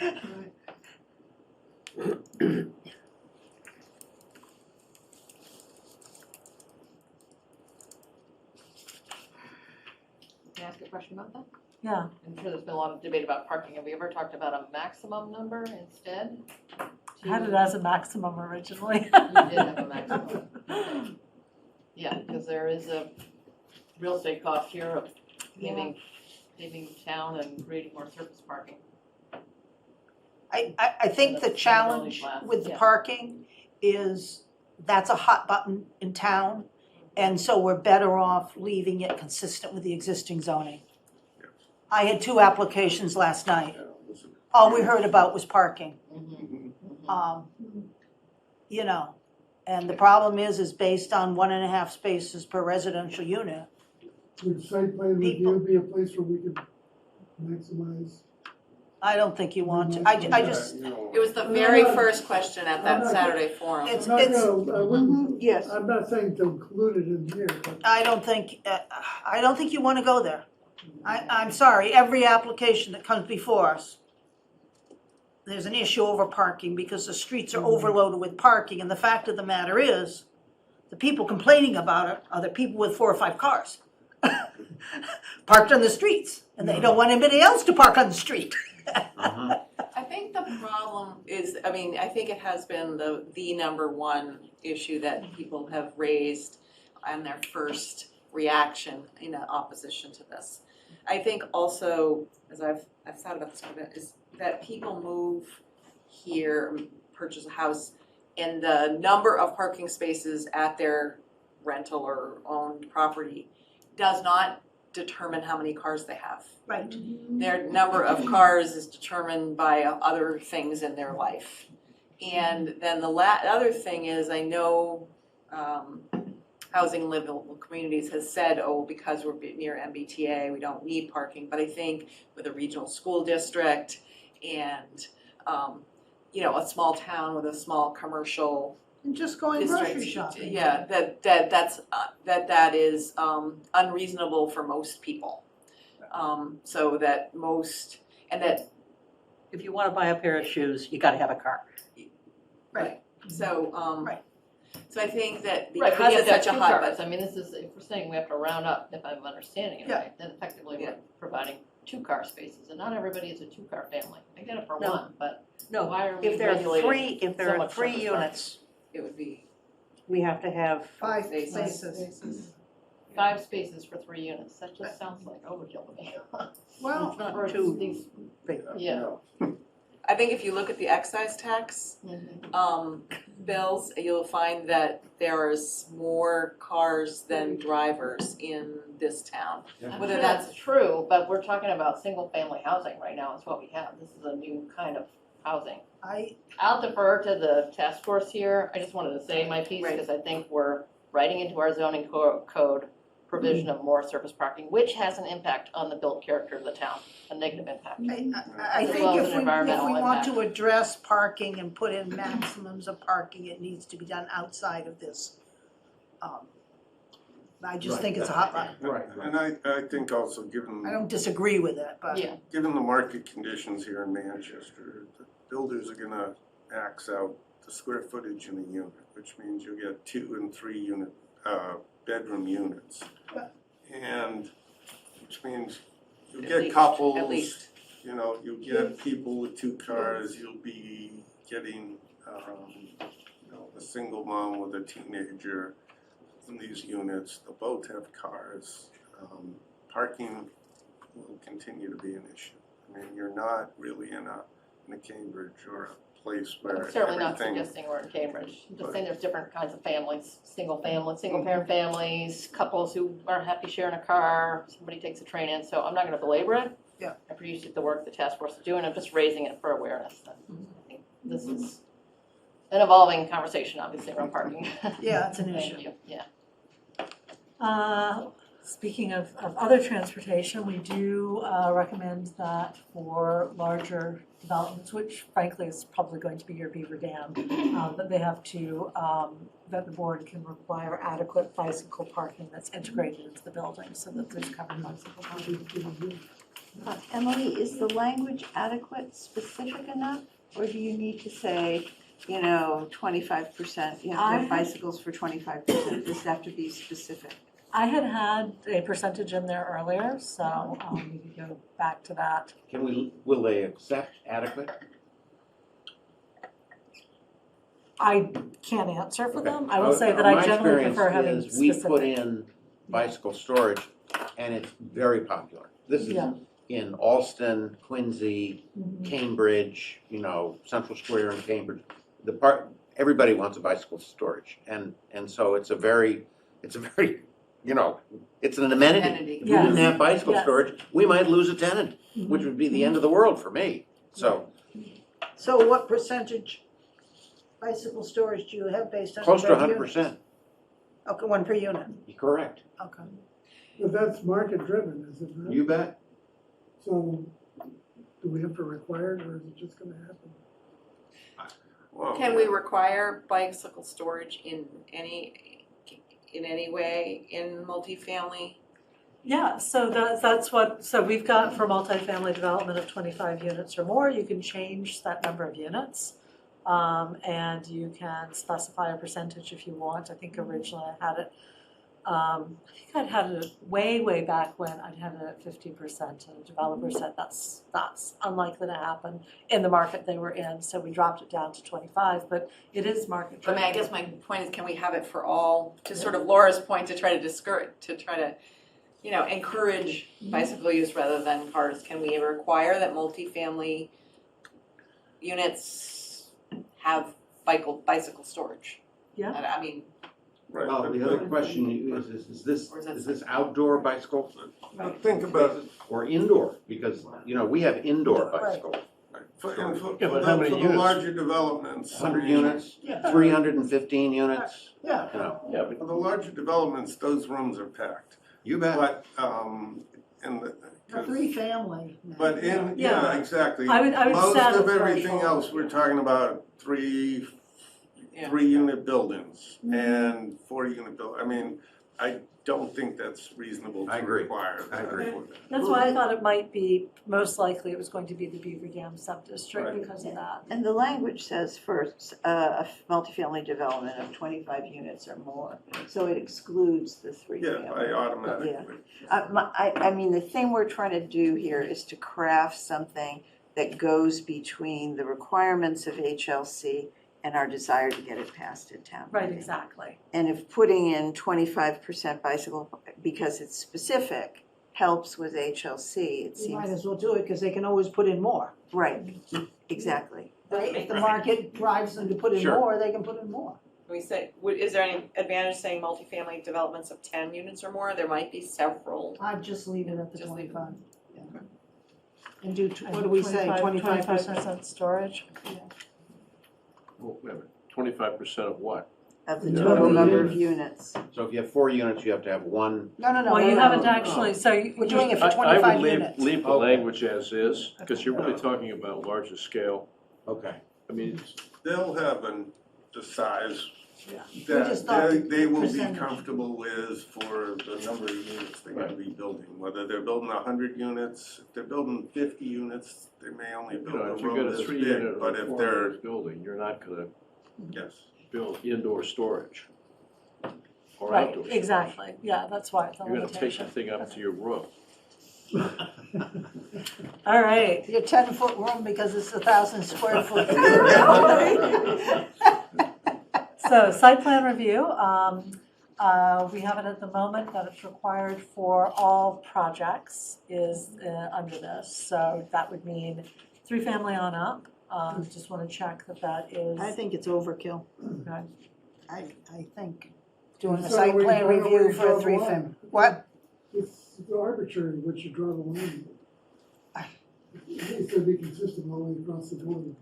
Can I ask a question about that? Yeah. I'm sure there's been a lot of debate about parking. Have we ever talked about a maximum number instead? I had it as a maximum originally. You did have a maximum. Okay. Yeah, because there is a real estate cost here of paving town and creating more surface parking. I think the That's challenge sustainability with the class, yeah. parking is that's a hot button in town. And so we're better off leaving it consistent with the existing zoning. I had 2 applications last night. All we heard about was parking. You know, and the problem is based on 1.5 spaces per residential unit. Would site plan review be a place where we could maximize? I don't think you want to, I just, It was the very first question at that Saturday forum. It's- I'm not gonna, I wouldn't, Yes. I'm not saying to include it in here, but I don't think you wanna go there. I'm sorry, every application that comes before us, there's an issue over parking because the streets are overloaded with parking, and the fact of the matter is, the people complaining about it are the people with 4 or 5 cars. Parked on the streets, and they don't want anybody else to park on the street. I think the problem is, I mean, I think it has been the number one issue that people have raised on their first reaction in opposition to this. I think also, as I've thought about this a bit, is that people move here, purchase a house, and the number of parking spaces at their rental or owned property does not determine how many cars they have. Right. Their number of cars is determined by other things in their life. And then the other thing is, I know Housing Livable Communities has said, oh, because we're near MBTA, we don't need parking. But I think with a regional school district and, you know, a small town with a small commercial And just going district, grocery shopping. yeah, that is unreasonable for most people. So that most, and that, If you wanna buy a pair of shoes, you gotta have a car. right, so, Right. so I think that Right, because but it's you have such a 2 hot cars. button. I mean, this is, if we're saying we have to round up, if I'm understanding it Yeah. right, then effectively Yeah. we're providing 2 car spaces, and not everybody is a 2-car family. I get it for No. one, but No, why are we if there are regulating if there so are much 3 surface parking? units, It would be, we have to have, 5 Spaces. spaces. 5 spaces for 3 units, that just sounds like overkill to me. Well, it's not For too these, big. yeah. I think if you look at the excise tax bills, you'll find that there is more cars than drivers in this town. I'm Whether sure that's that's true, but we're talking about single-family housing right now, is what we have. This is a new kind of housing. I'll defer to the task force here. I just wanted to say my piece, Right. because I think we're writing into our zoning code provision of more surface parking, which has an impact on the built character of the town, a negative impact. I As think well as if an we environmental want to impact. address parking and put in maximums of parking, it needs to be done outside of this. I just think it's a hot button. Right, and I think also given, I don't disagree with it, but. Yeah, given the market conditions here in Manchester, the builders are gonna max out the square footage in a unit, which means you'll get 2 and 3 unit, bedroom units. And, which means you'll At get least, couples, at least. you know, you'll get people with 2 cars, you'll be getting, you know, a single mom with a teenager in these units. They'll both have cars. Parking will continue to be an issue. I mean, you're not really in a Cambridge or a place where I'm certainly not everything. suggesting we're in Cambridge. I'm just saying there's different kinds of families, single parent families, couples who are happy sharing a car, somebody takes a train in, so I'm not gonna belabor it. Yeah. I appreciate the work the task force is doing, I'm just raising it for awareness. I think this is an evolving conversation, obviously, around parking. Yeah, it's an Thank issue. you, yeah. Speaking of other transportation, we do recommend that for larger developments, which frankly is probably going to be your Beaver Dam, that they have to, that the board can require adequate bicycle parking that's integrated into the building so that there's covered bicycle parking. Emily, is the language adequate, specific enough? Or do you need to say, 25%, bicycles for 25%? Does it have to be specific? I had a percentage in there earlier, so we could go back to that. Will they accept adequate? I can't answer for Okay. them. I will say that I generally prefer having My experience is, we put specific. in bicycle storage, and it's very popular. This is Yeah. in Alston, Quincy, Mhm. Cambridge, Central Square in Cambridge. Everybody wants a bicycle storage, and so it's a very, it's an amenity. Amenity. If we didn't Yes. have bicycle Yes. storage, we might lose a tenant, which would be the end of the world for me. So So what percentage bicycle storage do you have based on? close to number of 100%. units? Okay, one per unit, You're correct. okay. But that's market driven, is it not? You bet. So, do we have to require it, or is it just gonna happen? Well, Can we require bicycle storage in any way in multifamily? Yeah, so that's what, so we've got for multifamily development of 25 units or more, you can change that number of units. And you can specify a percentage if you want. I think originally I had it, I'd had it way back when I'd had it at 50%. And the developer said that's unlikely to happen in the market they were in. So we dropped it down to 25, but it is market I mean, driven. I guess my point is, can we have it for all, to sort of Laura's point, to try to discourage, encourage bicycle use rather than cars? Can we require that multifamily units have bicycle storage? Yeah. I mean, right, Well, but the other question is Or is that this outdoor bicycle think about it, or indoor? Because, we have indoor Right. bicycle. for Yeah, but how many for the units? larger developments. 100 units, 315 units, Yeah. Yeah, but For the larger developments, those rooms are packed, you bet. but, A three-family. but Yeah. yeah, exactly. I would Most set a of everything threshold. else, we're talking about three unit buildings and 4 unit I mean, I don't think that's reasonable I to agree. require. I agree. That's why I thought it might be, most likely it was going to be the Beaver Dam sub-district Right. because of that. And the language says for a multifamily development of 25 units or more, so it excludes the three Yeah, family. I automatically. I mean, the thing we're trying to do here is to craft something that goes between the requirements of HLC and our desire to get it passed in town. Right, meeting. exactly. And if putting in 25% bicycle, because it's specific, helps with HLC, it You might seems, as well do it, because they can always put in more, right, exactly. right? If the market drives them to put in Sure. more, they can put in more. we say, is there any advantage saying multifamily developments of 10 units or more? There might be several. I'd just leave it at the Just leave it. 25. Yeah. And do, what do we say, 25%? 25% storage? well, wait a minute, 25% of what? Of the Yeah. total number of Yeah. units. So if you have 4 units, you have to have one. No, Well, you no, haven't no. actually, so We're doing it for I 25 would units. leave the Okay. language as is, because you're really talking about larger scale. Okay. I mean, They'll have the size Yeah. We that just thought they will be percentage. comfortable with for the number of units they're gonna be building. Whether they're building 100 units, if they're building 50 units, they may only build a if you've room got a this 3-unit big, or but a if 4-unit building, you're not gonna yes. build indoor storage or right, outdoor storage. exactly. Yeah, that's why it's a You're gonna take the limitation. thing up to your roof. All right. Your 10-foot room because it's 1,000 square foot. So site plan review, we have it at the moment that it's required for all projects is under this. So that would mean 3-family on up. Just want to check that is. I think it's overkill. Okay. I think doing a So site we plan don't know where review you for draw a the 3-family. line. What? It's arbitrary what you draw the line. It needs to be consistent all the way across the board.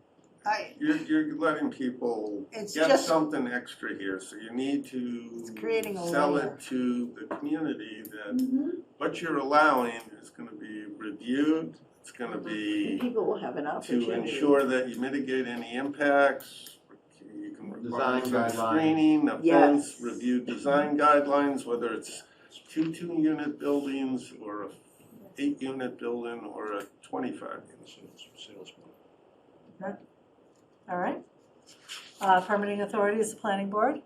You're letting people It's get just- something extra here, so you need It's to creating a sell layer. it to the community that Mm-hmm. what you're allowing is gonna be reviewed, it's gonna be People will have an to opportunity. ensure that you mitigate any impacts. You can require Design some guidelines. screening, a Yes. fence, review design guidelines, whether it's two unit buildings or a 8-unit building or a 25-unit. All right. Permitting authority is the planning board.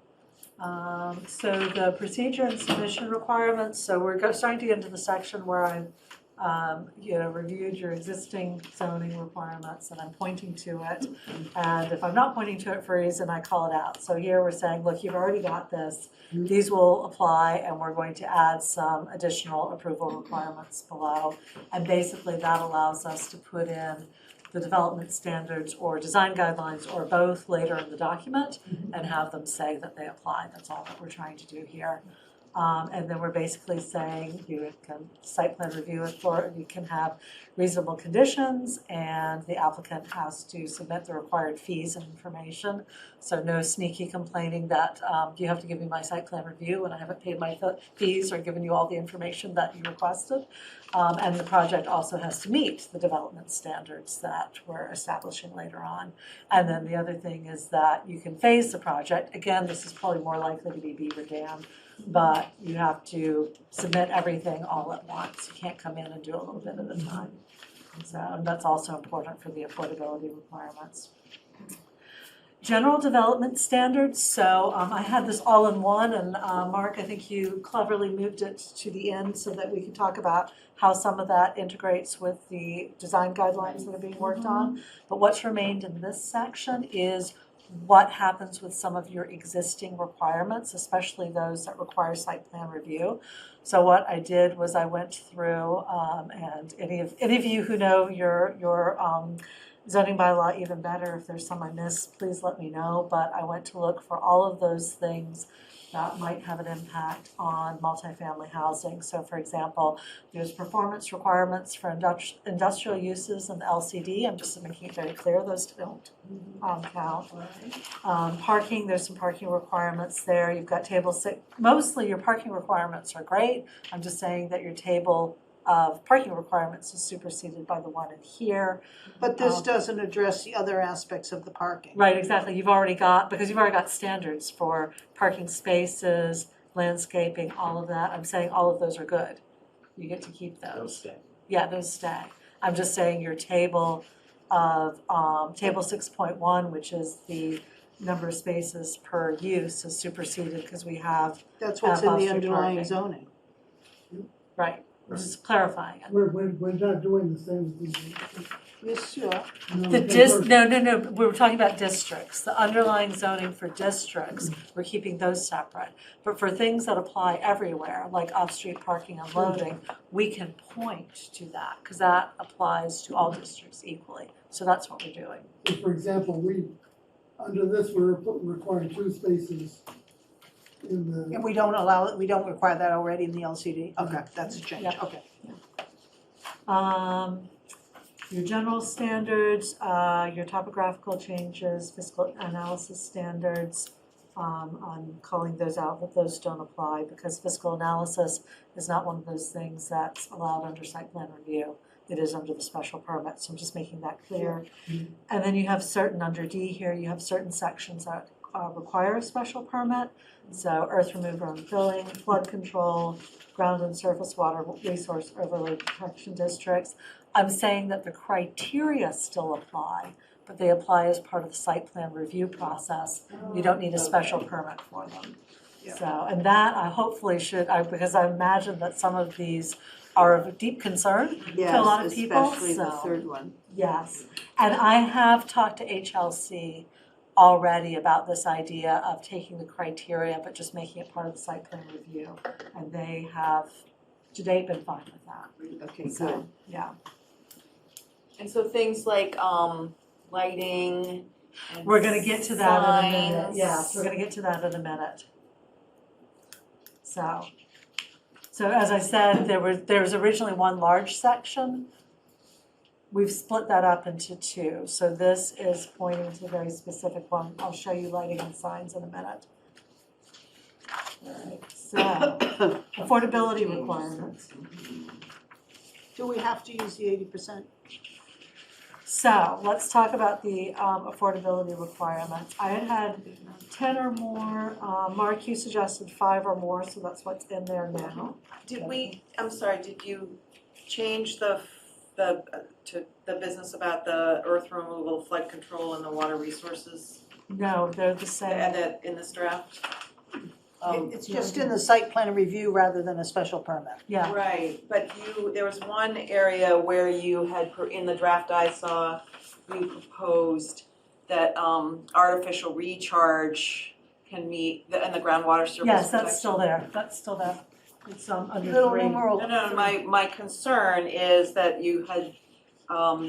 So the procedure and submission requirements, so we're starting to get into the section where I've, reviewed your existing zoning requirements and I'm pointing to it. And if I'm not pointing to it for a reason, I call it out. So here we're saying, look, you've already got this. These will apply and we're going to add some additional approval requirements below. And basically that allows us to put in the development standards or design guidelines or both later in the document and have them say that they apply. That's all that we're trying to do here. And then we're basically saying you can site plan review it for, you can have reasonable conditions and the applicant has to submit the required fees and information. So no sneaky complaining that you have to give me my site plan review and I haven't paid my fees or given you all the information that you requested. And the project also has to meet the development standards that we're establishing later on. And then the other thing is that you can phase the project. Again, this is probably more likely to be Beaver Dam, but you have to submit everything all at once. You can't come in and do a little bit at a time. So and that's also important for the affordability requirements. General development standards, so I had this all in one and Mark, I think you cleverly moved it to the end so that we could talk about how some of that integrates with the design guidelines that are being worked on. But what's remained in this section is what happens with some of your existing requirements, especially those that require site plan review. So what I did was I went through, and any of you who know your zoning bylaw even better, if there's some I missed, please let me know. But I went to look for all of those things that might have an impact on multifamily housing. So for example, there's performance requirements for industrial uses in the LCD. I'm just making it very clear those don't count. Parking, there's some parking requirements there. You've got table 6. Mostly your parking requirements are great. I'm just saying that your table of parking requirements is superseded by the one in here. But this doesn't address the other aspects of the parking. Right, exactly. You've already got standards for parking spaces, landscaping, all of that. I'm saying all of those are good. You get to keep those. Those stay. Yeah, those stay. I'm just saying your table of, table 6.1, which is the number of spaces per use, is superseded because we have, That's what's in the off-street underlying parking. zoning. right, just clarifying it. We're not doing the same thing. Yes, you are. No, we were talking about districts, the underlying zoning for districts, we're keeping those separate. But for things that apply everywhere, like off-street parking and loading, we can point to that, because that applies to all districts equally. So that's what we're doing. If, for example, under this, we're requiring 2 spaces in the. And we don't allow it, we don't require that already in the LCD? Okay, that's a change, Yeah. okay. Your general standards, your topographical changes, fiscal analysis standards, I'm calling those out, but those don't apply because fiscal analysis is not one of those things that's allowed under site plan review. It is under the special permit, so I'm just making that clear. And then you have certain, under D here, you have certain sections that require a special permit. So earth removal and filling, flood control, ground and surface water resource overlay protection districts. I'm saying that the criteria still apply, but they apply as part of the site plan review process. You don't need a special permit for them. Yeah. So, and that I hopefully because I imagine that some of these are of deep concern to a lot of people. Yes, especially the So, third one. yes, and I have talked to HLC already about this idea of taking the criteria, but just making it part of the site plan review. And they have, to date, been fine with that. Okay, good. So, yeah. And so things like lighting and We're gonna get to that in a minute. signs. Yes, we're gonna get to that in a minute. So as I said, there was originally one large section we've split that up into two. So this is pointing to a very specific one. I'll show you lighting and signs in a minute. All right, so affordability requirements. Do we have to use the 80%? So let's talk about the affordability requirements. I had 10 or more, Mark, you suggested 5 or more, so that's what's in there now. Did we, I'm sorry, did you change to the business about the earth removal, flood control, and the water resources No, they're the same. in this draft? It's just in the site plan review rather than a special permit. Yeah, Right, but there was one area where you had, in the draft I saw, you proposed that artificial recharge can meet, and the groundwater surface yes, protection. that's still there. That's still there. It's under Little 3. numeral. No, my concern is that you had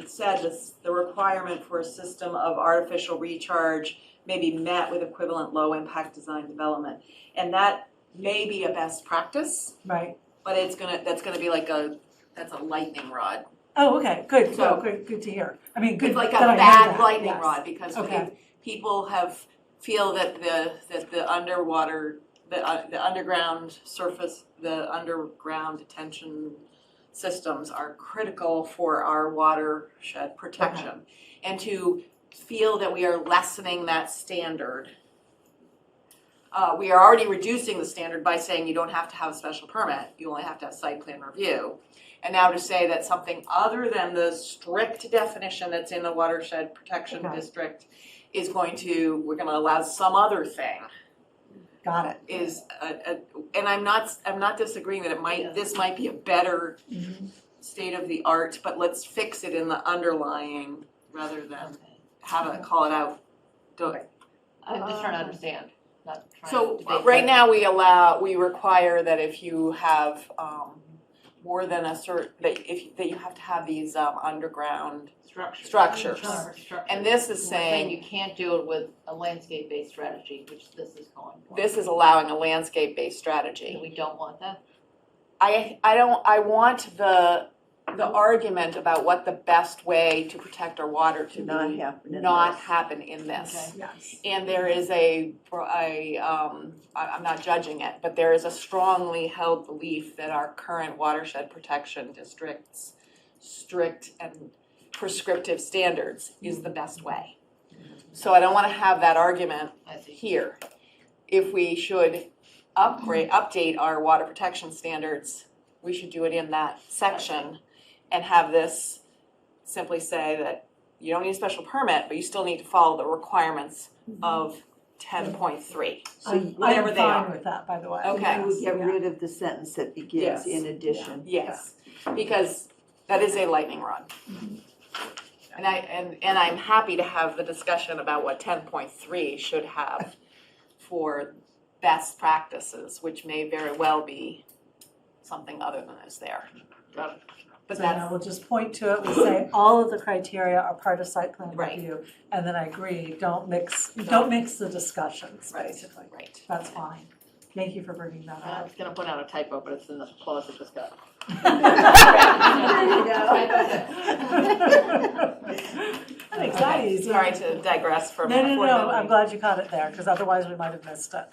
said this, the requirement for a system of artificial recharge may be met with equivalent low-impact design development. And that may be a best practice, Right. but that's gonna be like that's a lightning rod. Oh, okay, good. So- So good to hear. I mean, good It's like a that I know bad that, lightning yes. rod, because Okay. people feel that the underwater, the underground surface, the underground detention systems are critical for our watershed protection. And to feel that we are lessening that standard. We are already reducing the standard by saying you don't have to have a special permit, you only have to have site plan review. And now to say that something other than the strict definition that's in the watershed protection Okay. district is we're gonna allow some other thing Got it. is, and I'm not disagreeing that this might be a better state of the art, but let's fix it in the underlying rather than call it out. I'm just trying to understand, not trying to So debate. right now we require that if you have more than a that you have to have these underground structures. And this is We're saying saying, you can't do it with a landscape-based strategy, which this is calling for. this is allowing a landscape-based strategy. And we don't want that? I want the argument about what the best way to protect our water to Not happen in not this. happen in this. Yes. And there is I'm not judging it, but there is a strongly held belief that our current watershed protection district's strict and prescriptive standards is the best way. So I don't want to have that argument I see. here. If we should update our water protection standards, we should do it in that section and have this simply say that you don't need a special permit, but you still need to follow the requirements of 10.3. So I'm whatever they fine are. with that, by the way. Okay. You would get Yeah. rid of the sentence that begins Yes. in addition. Yes, because that is a lightning rod. And I'm happy to have the discussion about what 10.3 should have for best practices, which may very well be something other than is there. Got it. But So now that's, we'll just point to it, we say all of the criteria are part of site plan Right. review, and then I agree, don't mix the discussions, Right. basically. right. That's fine. Thank you for bringing that I up. was gonna put out a typo, but it's in the clause that just got. I'm excited. Sorry to digress from No, affordability. I'm glad you caught it there, because otherwise we might have missed it.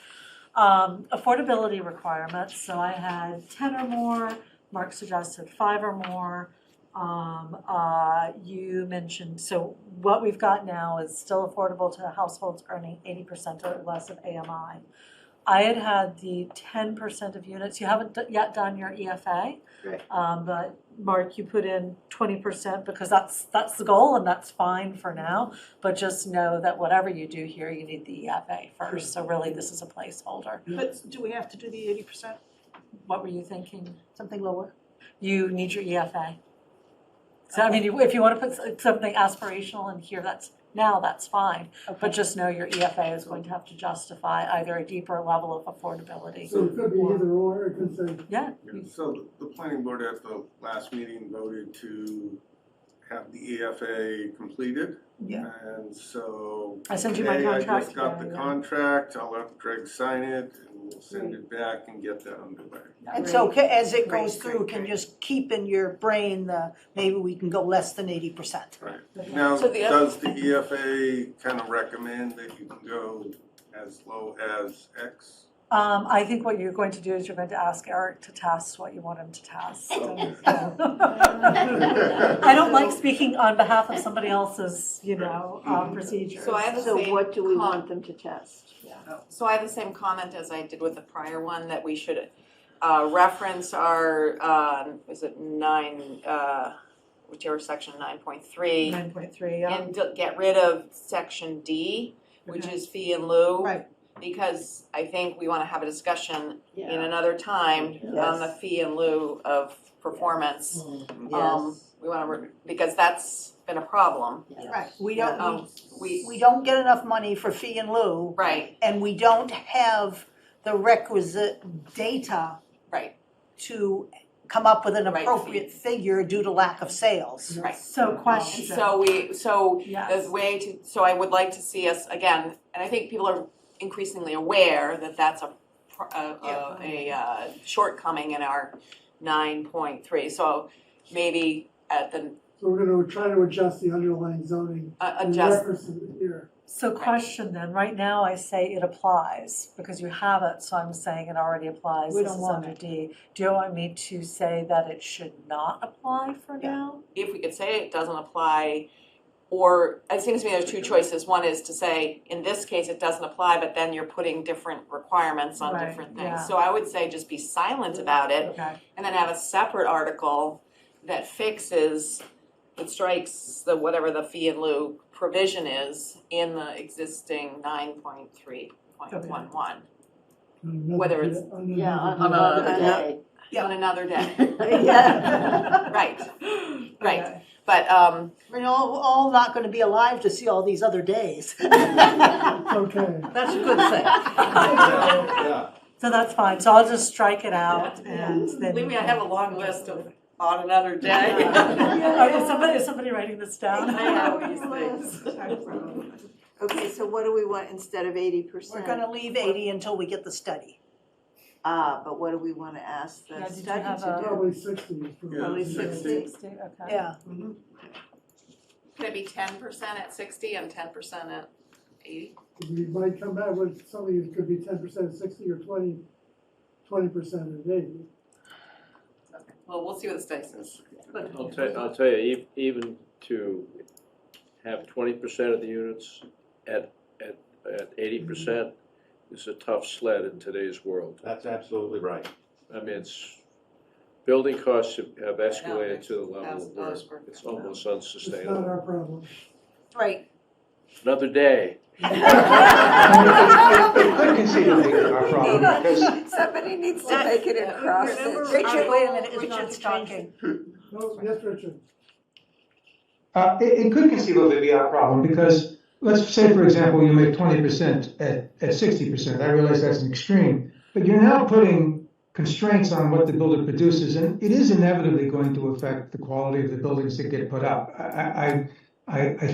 Affordability requirements, so I had 10 or more, Mark suggested 5 or more. You mentioned, so what we've got now is still affordable to households earning 80% or less of AMI. I had the 10% of units, you haven't yet done your EFA. Right. But Mark, you put in 20% because that's the goal and that's fine for now. But just know that whatever you do here, you need the EFA first. So really, this is a placeholder. But do we have to do the 80%, What were you thinking? something lower? You need your EFA. So I mean, if you want to put something aspirational in here, that's fine. But just know your EFA is going to have to justify either a deeper level of affordability. So it could be either or, it could say, Yeah, Yeah, so the planning board at the last meeting voted to have the EFA completed. Yeah. And so I sent you my today I contract. just got the yeah. contract, I'll let Greg sign it, and we'll send it back and get that underway. And so as it Great, goes through, great, can great. just keep in your brain maybe we can go less than 80%. Right. Now, So the does the EFA kind of recommend that you can go as low as X? I think what you're going to do is you're going to ask Eric to test what you want him to test. Okay. I don't like speaking on behalf of somebody else's, procedures. So I have the So same what do we com- want them to test? So I have the same comment as I did with the prior one, that we should reference our, is it whichever section, 9.3, 9.3, yeah. and get rid of section D, which Okay. is fee and lieu. Right. Because I think we want to have a discussion in Yeah. another time on the Yes. fee and lieu of performance. Yes. We want to, because that's been a problem. Right, we don't, we don't get enough money for fee and lieu, Right, and we don't have the requisite data right, to come up with an Right. appropriate figure due to lack of sales. right. So question. So Yes. the way to, so I would like to see us, again, and I think people are increasingly aware that that's a shortcoming in our 9.3. So maybe at the, So we're gonna try to adjust the underlying zoning. and adjust, reference it here. So question then, right now I say it applies because you have it, so I'm saying it already applies. We This don't is want under D. Do you want me to say that it should not apply for Yeah. now? if we could say it doesn't apply, or it seems to me there's two choices. One is to say, in this case, it doesn't apply, but then you're putting different requirements on Right, different things. yeah. So I would say just be silent about it, Okay. and then have a separate article that fixes, that strikes the, whatever the fee and lieu provision is in the existing 9.3.11 Whether it's- Yeah, on Uh, another day. Yeah. on another day. Yeah. Right, right. Okay. But, We're all not gonna be alive to see all these other days. Okay. That's a good thing. Yeah. So that's fine. So I'll just strike it out and then. believe me, I have a long list of on another day. Is somebody writing this down? I have these things. Okay, so what do we want instead of 80%? We're gonna leave 80 until we get the study. But what do we want to ask the Yeah, did you study have to a- do? Probably 60. is Yeah, Probably 60. 60. Okay. Yeah. Could it be 10% at 60 and 10% at 80? We might come back with something that could be 10% at 60 or 20% at 80. Okay, well, we'll see what the study says. I'll tell you, even to have 20% of the units at 80% is a tough sled in today's world. That's absolutely right. I mean, building costs have escalated to the level where $1,000 per it's almost It's not unsustainable. our problem. Right. Another day. It could conceivably be our problem, because Somebody needs to make it across Remember- it. Richard, wait a minute, We're not Richard's talking. No, yes, Richard. it could conceivably be our problem, because let's say, for example, you make 20% at 60%. I realize that's an extreme, but you're now putting constraints on what the builder produces, and it is inevitably going to affect the quality of the buildings that get put up. I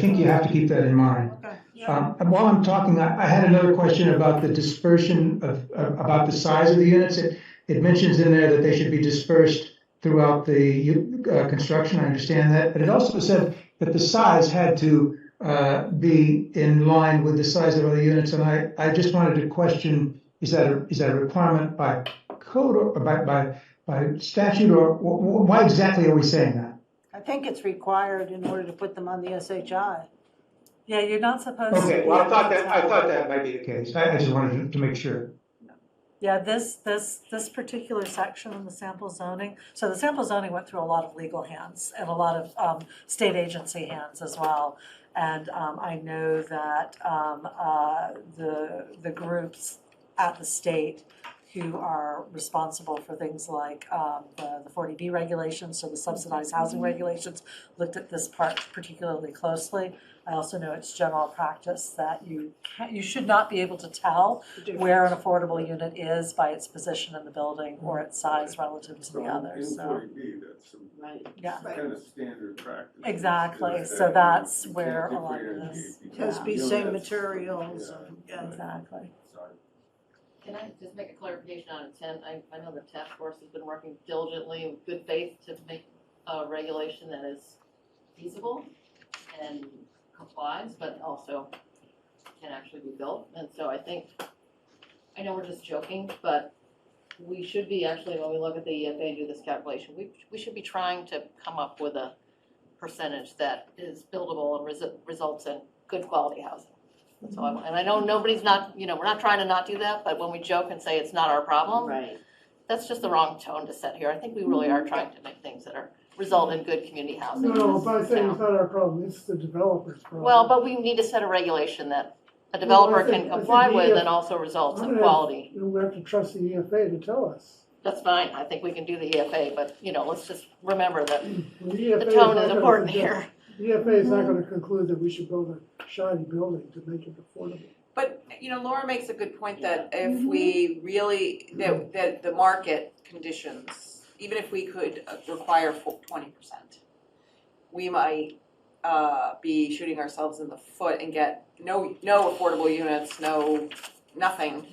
think you have to keep that in mind. Okay. While I'm talking, I had another question about the dispersion about the size of the units. It mentions in there that they should be dispersed throughout the construction. I understand that, but it also said that the size had to be in line with the size of other units. And I just wanted to question: is that a requirement by code or by statute, or why exactly are we saying that? I think it's required in order to put them on the SHI. Yeah, you're not supposed to. Okay, well, I thought that might be the case. I just wanted to make sure. Yeah, this particular section in the sample zoning, so the sample zoning went through a lot of legal hands and a lot of state agency hands as well. And I know that the groups at the state who are responsible for things like the 40B regulations, so the subsidized housing regulations, looked at this part particularly closely. I also know it's general practice that you should not be able to tell where an affordable unit is by its position in the building or its size relative to the others, In so, 40B, that's Right. yeah. kind of standard practice. Exactly, Is so that that's you where can't a lot of differentiate this- between Has to be units. same materials Yeah. and, yeah. Exactly. Sorry. Can I just make a clarification on intent? I know the task force has been working diligently with good faith to make a regulation that is feasible and complies, but also can actually be built. And so I think, I know we're just joking, but we should be actually, when we look at the EFA and do this calculation, we should be trying to come up with a percentage that is buildable and results in good quality housing. That's all I want. And I know nobody's not, we're not trying to not do that, but when we joke and say it's not our problem, Right. that's just the wrong tone to set here. I think we really are trying to make things that are result in good community housing. No, in by this saying it's town. not our problem, it's the developer's problem. Well, but we need to set a regulation that a Well, developer I think- can I comply think with EF and also results I'm in gonna have- quality. We have to trust the EFA to tell us. That's fine. I think we can do the EFA, but, let's just remember that Well, the EFA tone not is gonna important suggest- here. The EFA is not gonna conclude that we should build a shoddy building to make it affordable. But, Laura makes a good point that if we really, that the market conditions, even if we could require 20%, we might be shooting ourselves in the foot and get no affordable units, nothing,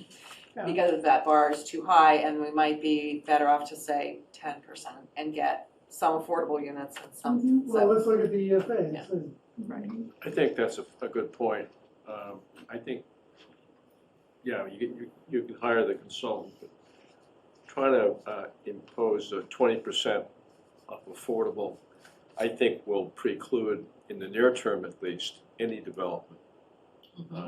because that bar is too high, and we might be better off to say 10% and get some affordable units and some, Well, let's look at the EFA and Yeah. see. I think that's a good point. I think, you can hire the consultant, but trying to impose a 20% of affordable, I think will preclude, in the near term at least, any development.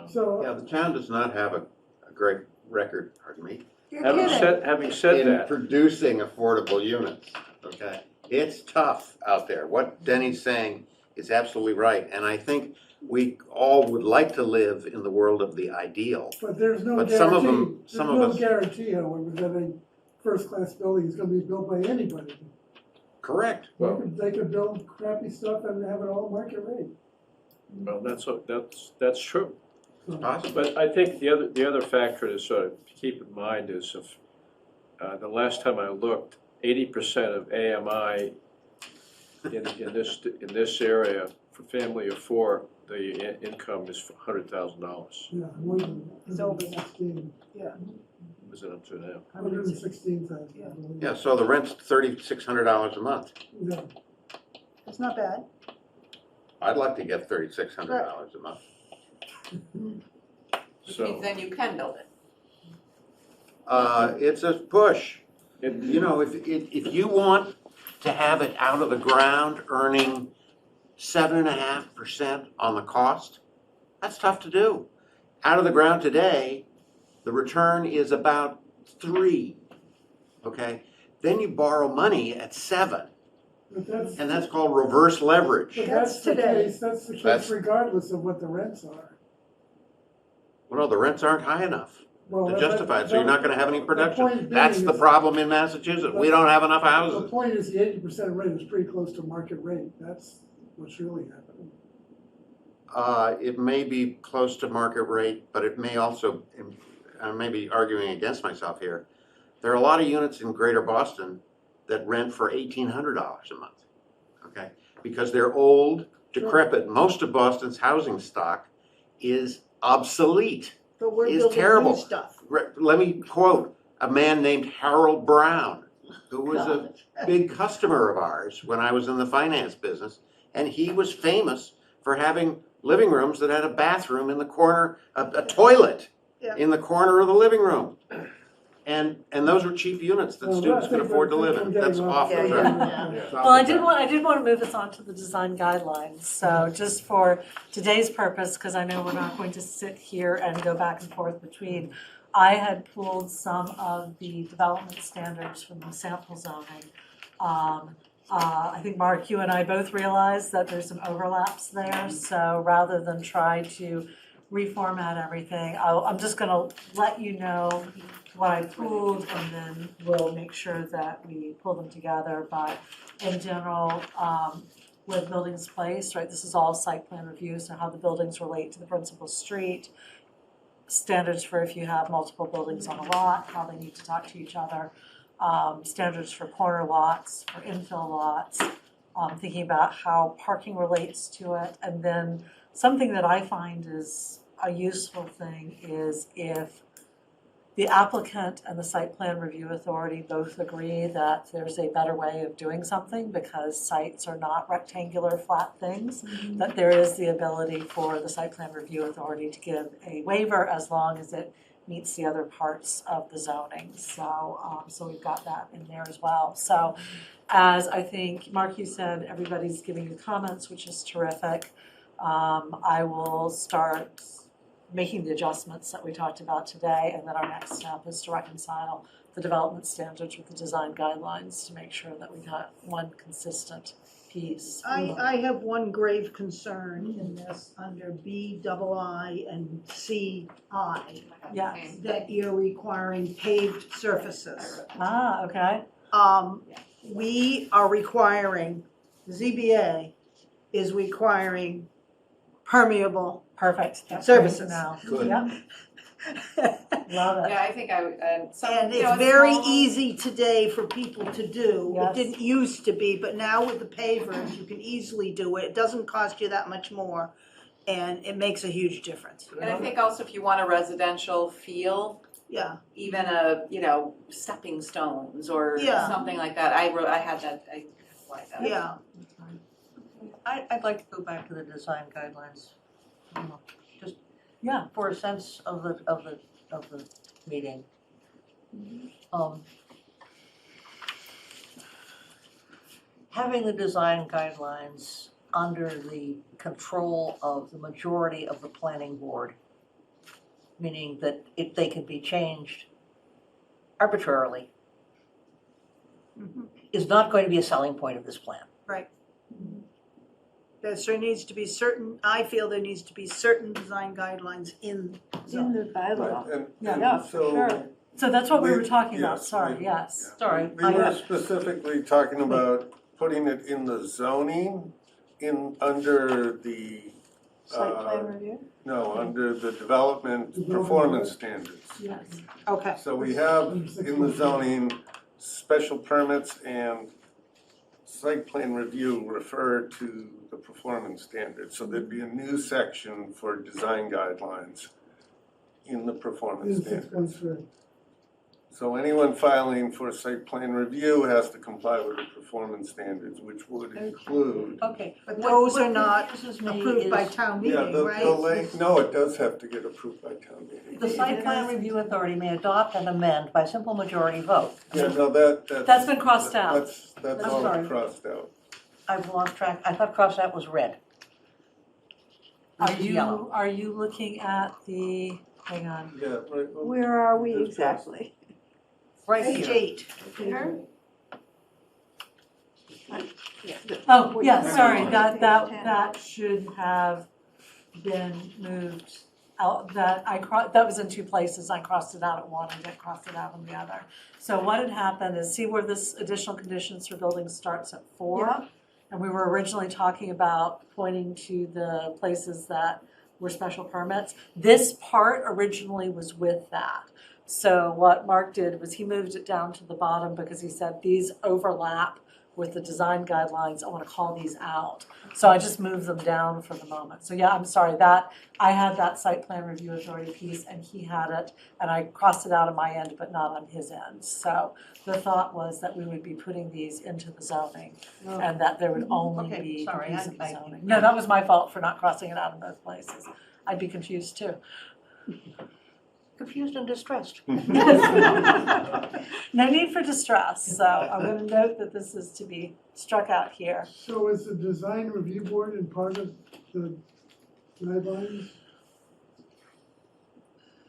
So, Yeah, the town does not have a great record, pardon me, You're Having kidding. said in that, producing affordable units, okay? It's tough out there. What Denny's saying is absolutely right, and I think we all would like to live in the world of the ideal. but there's no But guarantee, some of them- there's some of no us- guarantee, however, that a first-class building is gonna be built by anybody. Correct. They could build crappy stuff and have it all market rate. well, that's true. It's possible. But I think the other factor to sort of keep in mind is if, the last time I looked, 80% of AMI in this area, for family of four, the income is $100,000. Yeah, more than It's over now. 116, Was it up to now? 116,000, I believe. Yeah, so the rent's $3,600 a month. Yeah. It's not bad. I'd like to get $3,600 a month. which So, means then you can build it. It's a push. it- If you want to have it out of the ground earning 7.5% on the cost, that's tough to do. Out of the ground today, the return is about 3, okay? Then you borrow money at 7, But that's, and that's called reverse leverage. but That's that's the today. case, that's the That's- case regardless of what the rents are. Well, no, the rents aren't high enough Well, to that- justify it, so you're not gonna have any point production. being That's the is- problem in Massachusetts. We don't have enough The houses. point is the 80% rate is pretty close to market rate. That's what's really happening. It may be close to market rate, but it may also, I may be arguing against myself here. There are a lot of units in Greater Boston that rent for $1,800 a month, okay? Because they're old, decrepit. Most of Boston's housing stock is obsolete. But we're It's building terrible. new stuff. Let me quote a man named Harold Brown, who was a big customer of ours when I was in the finance business, and he was famous for having living rooms that had a bathroom in the corner, a toilet Yeah. in the corner of the living room. And those were cheap units that Well, students I could think afford to we're live in. getting That's off- off Yeah, the yeah, track. yeah. It's Well, off I the did track. want to move us on to the design guidelines. So just for today's purpose, because I know we're not going to sit here and go back and forth between, I had pulled some of the development standards from the sample zoning. I think, Mark, you and I both realize that there's some overlaps there. So rather than try to reformat everything, I'm just going to let you know what I pulled, and then we'll make sure that we pull them together. But in general, with buildings placed, right, this is all site plan review, so how the buildings relate to the principal street, standards for if you have multiple buildings on a lot, how they need to talk to each other, standards for corner lots, for infill lots, thinking about how parking relates to it, and then something that I find is a useful thing is if the applicant and the site plan review authority both agree that there's a better way of doing something because sites are not rectangular flat things, that there is the ability for the site plan review authority to give a waiver as long as it meets the other parts of the zoning. So, so we've got that in there as well. So as I think, Mark, you said, everybody's giving you comments, which is terrific. I will start making the adjustments that we talked about today, and then our next step is to reconcile the development standards with the design guidelines to make sure that we got one consistent piece. I have one grave concern in this under BII and CI, Yes. that you're requiring paved surfaces. Ah, okay. We are requiring, ZBA is requiring permeable Perfect. That's Services. good now. Good. Yep, love it. Yeah, I think some, And you know, it's very small- easy today for people to do. It Yes. didn't used to be, but now with the pavers, you can easily do it. It doesn't cost you that much more, and it makes a huge difference. And I think also if you want a residential feel, Yeah, even stepping stones or Yeah. something like that. I had that, I like that. yeah. I'd like to go back to the design guidelines, just Yeah. for a sense of the meeting. Having the design guidelines under the control of the majority of the planning board, meaning that if they can be changed arbitrarily, is not going to be a selling point of this plan. There needs to be certain, I feel there needs to be certain design guidelines in In zone. the bylaw. Right, Yeah, and so. So that's what we were talking about, Yes, sorry, we- yes. yeah. Sorry, We were specifically talking about putting it in the zoning, under the, Site plan review? no, under the development performance standards. Yes. Okay, So we have in the zoning, special permits and site plan review refer to the performance standards. So there'd be a new section for design guidelines in the performance In 6.3. standards. So anyone filing for site plan review has to comply with the performance standards, which would include. Okay. but those are What not confuses me approved by is town Yeah, meeting, the right? no, it does have to get approved by town meeting. the site plan review authority may adopt and amend by simple majority vote. Yeah, no, that's. That's been crossed out. That's I'm all sorry. crossed out. I've lost track, I thought cross out was red. Are This is yellow. are you looking at the, hang on, Yeah, right. well, Where are we This exactly? Right Page here. 8. Here? oh, yeah, sorry, Page that 10. that should have been moved out, that that was in two places, I crossed it out at one and then crossed it out on the other. So what had happened is, see where this additional conditions for buildings starts at 4? Yeah. And we were originally talking about pointing to the places that were special permits. This part originally was with that. So what Mark did was he moved it down to the bottom because he said these overlap with the design guidelines, I wanna call these out. So I just moved them down for the moment. So yeah, I'm sorry, that, I had that site plan review authority piece and he had it, and I crossed it out on my end, but not on his end. So the thought was that we would be putting these into the zoning and that there would only Okay, be sorry, these in the I- zoning. No, that was my fault for not crossing it out in both places. I'd be confused too. Confused and distressed. No need for distress, so I'm gonna note that this is to be struck out here. So is the design review board in part of the guidelines?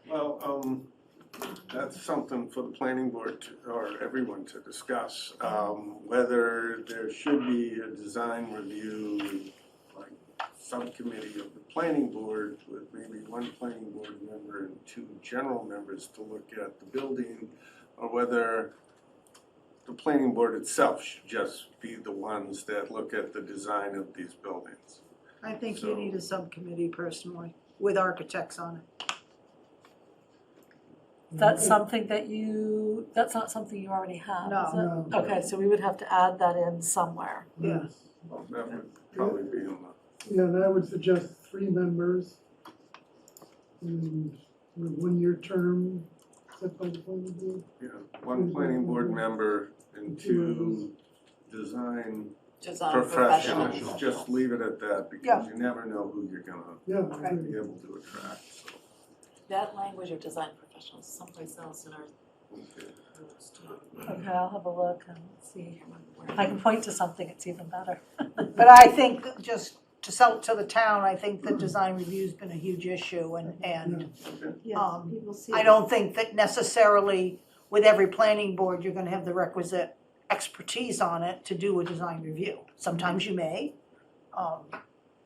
Well, that's something for the planning board or everyone to discuss. Whether there should be a design review, like subcommittee of the planning board with maybe one planning board member and 2 general members to look at the building, or whether the planning board itself should just be the ones that look at the design of these buildings. I think you need a subcommittee personally, with architects on it. That's something that that's not something you already have, is it? No. Okay, so we would have to add that in somewhere. Yeah. Well, that would probably be in the. Yeah, and I would suggest 3 members and with 1-year term, set by the planning board. Yeah, one planning board member and two design professionals. Just leave it at that, because you never know who you're gonna Yeah, I be agree. able to attract, so. That language of design professionals someplace else in our Okay. rules too. Okay, I'll have a look and see. If I can point to something, it's even better. But I think that just to sell it to the town, I think that design review's been a huge issue and Yeah, people see I it. don't think that necessarily with every planning board, you're gonna have the requisite expertise on it to do a design review. Sometimes you may,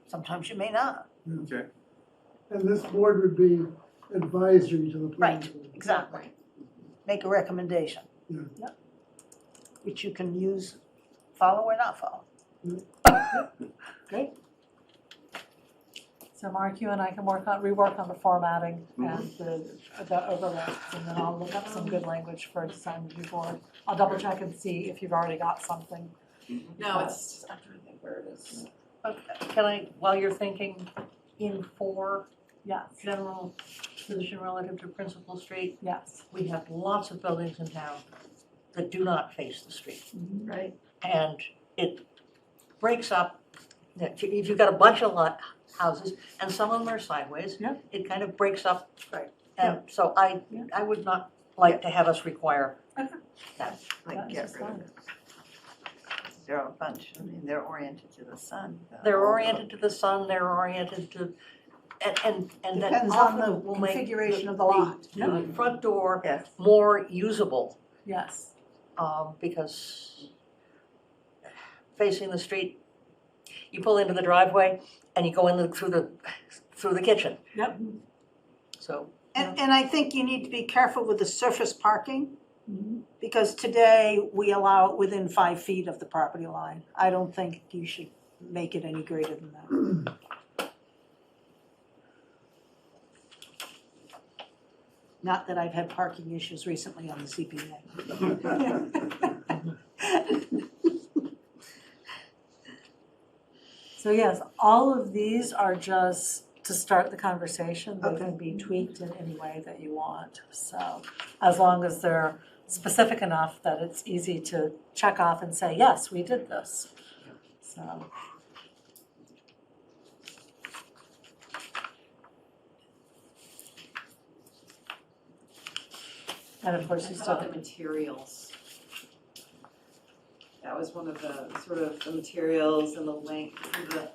sometimes you may not. Okay, And this board would be advisory to the planning Right. board. Exactly. Make a recommendation. Yeah. Yep. Which you can use, follow or not follow. Great. So Mark, you and I can rework on the formatting and the overlays, and then I'll look up some good language for a design review board. I'll double check and see if you've already got something. No, it's, I'm trying to think where it is. Okay, can I, while you're thinking, in 4, Yes, general position relative to Principal Street, yes. we have lots of buildings in town that do not face the street. Right. And it breaks up, if you've got a bunch of houses, and some of them are sideways. Yep. It kind of breaks up. Right. And so I Yeah. would not like to have us require Like, That's get just rid of fine. it. They're a bunch, I mean, they're oriented to the sun. they're oriented to the sun, they're oriented to, and that Depends on the often will make configuration of the lot. the front door Yes. more usable, Yes, because facing the street, you pull into the driveway and you go in through the kitchen. Yep. So, And I think you need to be careful with the surface parking, Mhm. because today we allow it within 5 feet of the property line. I don't think you should make it any greater than that. Not that I've had parking issues recently on the CPA. So yes, all of these are just to start the conversation. They can be tweaked in any way that you want. So as long as they're specific enough that it's easy to check off and say, yes, we did this. So. And of course, you How still, about the materials? That was one of the, sort of the materials and the link, the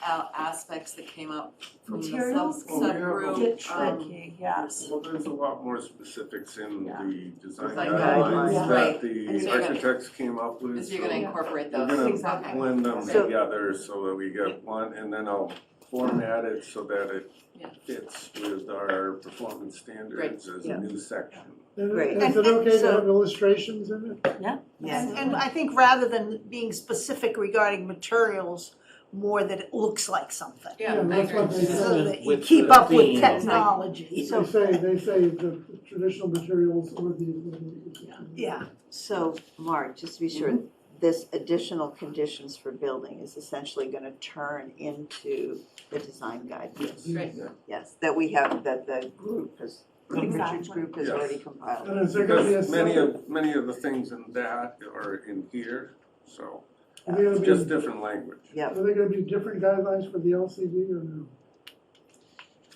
aspects that came up from the Materials subgroup. get tricky, yes. well, there's a lot more specifics in Yeah. the design Design guidelines guidelines, right. that And the so you're gonna- architects came up with, So you're gonna so incorporate we're those. gonna Exactly. blend them So- together so that we get one, and then I'll format it so that it Yeah. fits with our performance standards as Yeah. a new section. And Great. is it And okay to so- have illustrations in it? Yes. And I think rather than being specific regarding materials, more that it looks like something. Yeah, Yeah, I that's agree. what they So say. that you With keep the up with theme. technology. They say the traditional materials or the. Yeah, So, Mark, just to be sure, this additional conditions for building is essentially gonna turn into the design guidelines. Great. Yes, that we have, that the group has, Richard's Exactly. group has Yes. already compiled. And is there gonna be a Because separate, many of the things in that are in here, so are there gonna it's be, just different language. Yep, are there gonna be different guidelines for the LCD or no?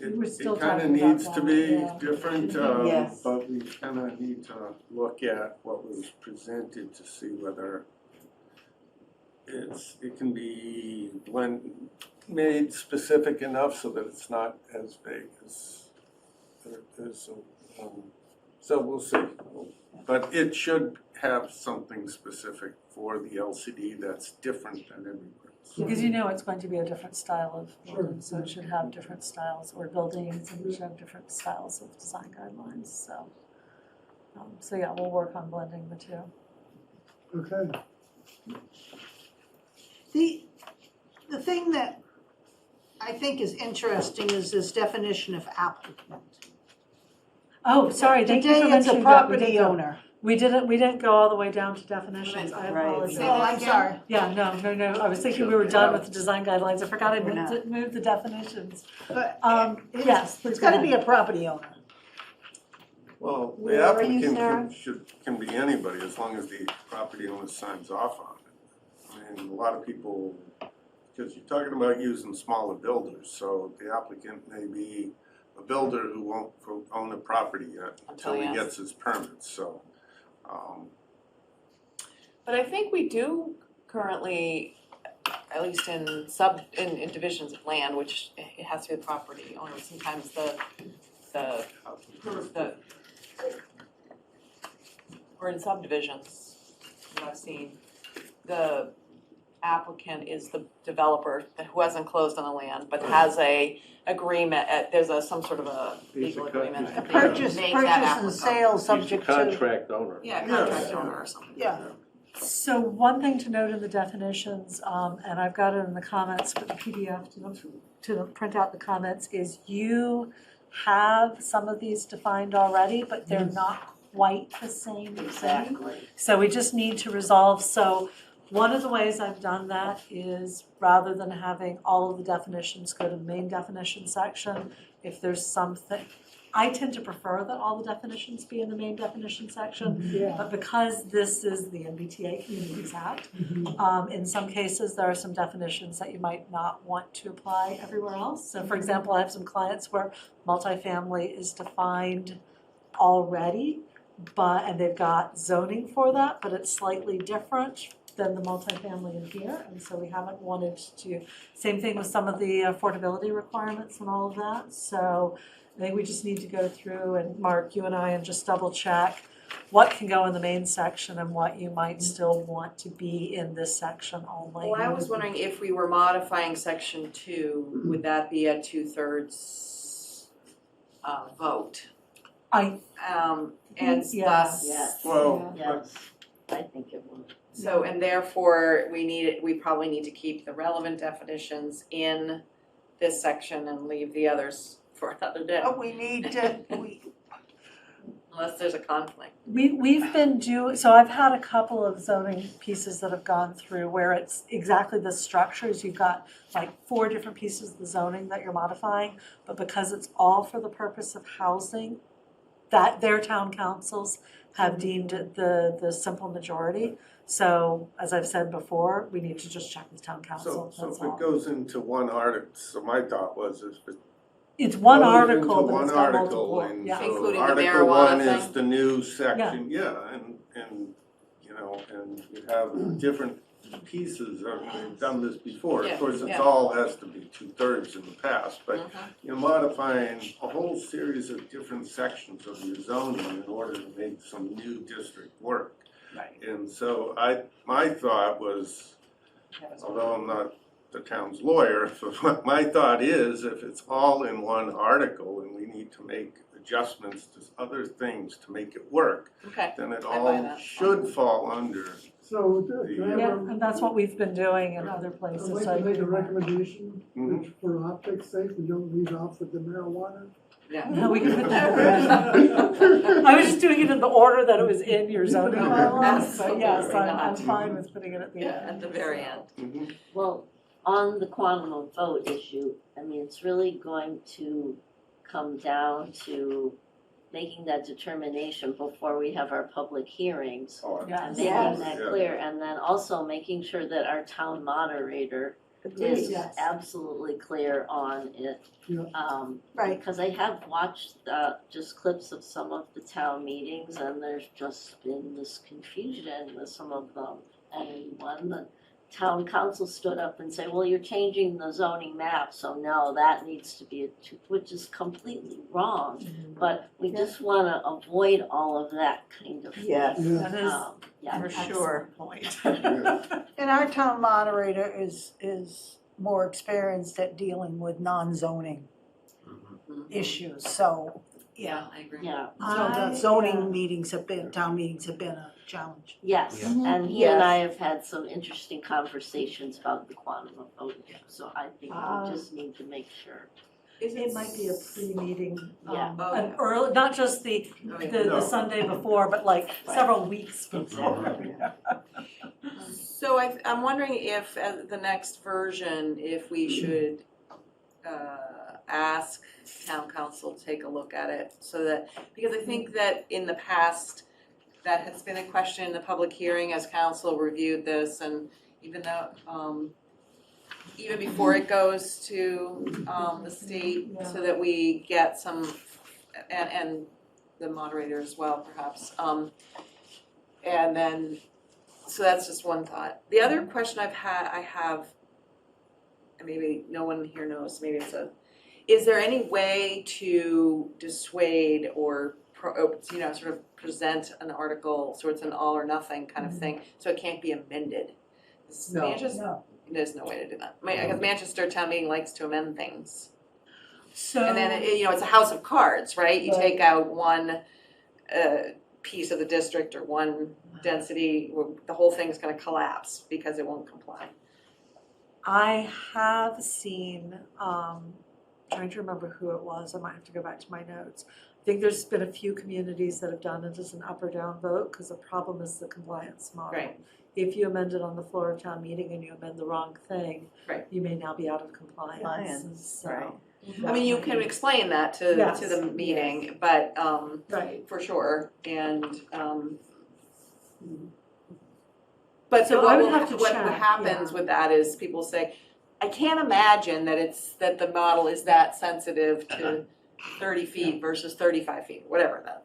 It We were still kinda talking about needs to that, be yeah. different, Yes. but we kinda need to look at what was presented to see whether it can be made specific enough so that it's not as vague as, so we'll see. But it should have something specific for the LCD that's different than everywhere else. Because you know it's going to be a different style of Sure. building, so it should have different styles or buildings, and it should have different styles of design guidelines, so. So yeah, we'll work on blending the two. Okay, the thing that I think is interesting is this definition of applicant. Oh, sorry, thank you for Today it's a mentioning that. property owner. We didn't go all the way down to definitions, I Right. apologize. Oh, I'm sorry. Yeah, no, I was thinking we were done with the design guidelines, I forgot I meant to move the definitions. But Yes, please it's go gotta be ahead. a property owner. Well, Where the are you, applicant can be anybody as long as the property owner signs off on it. I mean, a lot of people, because you're talking about using smaller builders, so the applicant may be a builder who won't own the property yet until he yes. gets his permits, so. But I think we do currently, at least in in divisions of land, which it has to be the property owner, sometimes or in subdivisions that I've seen, the applicant is the developer who hasn't closed on the land, but has a agreement, there's some sort of a He's legal a co- agreement. he's A a- purchase, Make that purchase and applicable. sale He's the subject to, contract owner. Yeah, contract owner or something. yeah. So one thing to note in the definitions, and I've got it in the comments, but the PDF to print out the comments, is you have some of these defined already, but they're not quite the same thing. Exactly. So we just need to resolve, so one of the ways I've done that is rather than having all of the definitions go to the main definition section, if there's something, I tend to prefer that all the definitions be in the main definition section, Yeah. but because this is the MBTA Communities Act, in some cases, there are some definitions that you might not want to apply everywhere else. So for example, I have some clients where multifamily is defined already, and they've got zoning for that, but it's slightly different than the multifamily in here, and so we haven't wanted to, same thing with some of the affordability requirements and all of that, so I think we just need to go through, and Mark, you and I, and just double check what can go in the main section and what you might still want to be in this section only. Well, I was wondering if we were modifying section 2, would that be a 2/3 vote? I And yeah. thus, Yes. Well, Yes, I think it would. so, and therefore, we probably need to keep the relevant definitions in this section and leave the others for another day, But we need to, unless there's a conflict. We've been so I've had a couple of zoning pieces that have gone through where it's exactly the structures. You've got like 4 different pieces of the zoning that you're modifying, but because it's all for the purpose of housing, that their town councils have deemed it the simple majority. So as I've said before, we need to just check with town council, so that's if it all. goes into one article, so my thought was if it It's one goes article, into but it's one got article, multiple, and yeah. so Including the Article 1 marijuana is thing? the new section, and you know, and you have different pieces, we've done this before. Yeah, Of course, yeah. it's all has to be 2/3 in the past, but Mhm. you're modifying a whole series of different sections of your zoning in order to make some new district work. Right. And so my thought was, although I'm not the town's lawyer, but my thought is if it's all in one article and we need to make adjustments to other things to make it work, Okay, then it I buy all that. should fall under. So, can I have Yeah, a- and that's what we've been doing in other I'd places. like so to make a you- recommendation, Mhm. which for optics sake, we don't lead off with the marijuana. yeah. No, we can put that in. I was just doing it in the order that it was in your zoning bylaws, but yes, I'm Absolutely. fine with putting it at the end. Yeah, at the very end. Mhm. Well, on the quantum of vote issue, I mean, it's really going to come down to making that determination before we have our public hearings. Oh, Yeah. And Yes. making that Yeah. clear, and then also making sure that our town moderator is Yes. absolutely clear on it. Yeah. Right. Because I have watched just clips of some of the town meetings, and there's just been this confusion with some of them. And when the town council stood up and said, well, you're changing the zoning map, so no, that needs to be, which is completely wrong. But we just want to avoid all of that kind of thing. Yes. Yeah. That is Yeah. for sure point. And our town moderator is more experienced at dealing with non-zoning issues, so, yeah. I agree. Yeah, So the zoning meetings have been, town meetings have been a challenge. yes, Yeah. and he and I have had some interesting conversations about the quantum of vote, so I think we just need to make sure. It might be a pre-meeting, Yeah. an early, not just the No. Sunday before, but like several weeks before. So I'm wondering if, at the next version, if we should ask town council to take a look at it so that, because I think that in the past, that has been a question in the public hearing as council reviewed this, and even though, even before it goes to, the state, so that we get some, and the moderator as well, perhaps. And then, so that's just one thought. The other question I have, and maybe no one here knows, maybe is there any way to dissuade or sort of present an article, so it's an all or nothing kind of thing, so it can't be amended? There's no way to do that. Because Manchester town meeting likes to amend things. So. And then, it's a house of cards, right? You take out one piece of the district or one density, the whole thing's gonna collapse because it won't comply. I have seen, trying to remember who it was, I might have to go back to my notes. I think there's been a few communities that have done it as an up or down vote, because the problem is the compliance model. Right. If you amend it on the floor of town meeting and you amend the wrong thing, Right. you may now be out of compliance, so. Right. I mean, you can explain that to the meeting, but, Right. for sure, and, but so So I would what have to what check, happens yeah. with that is people say, I can't imagine that the model is that sensitive to 30 feet versus 35 feet, whatever that,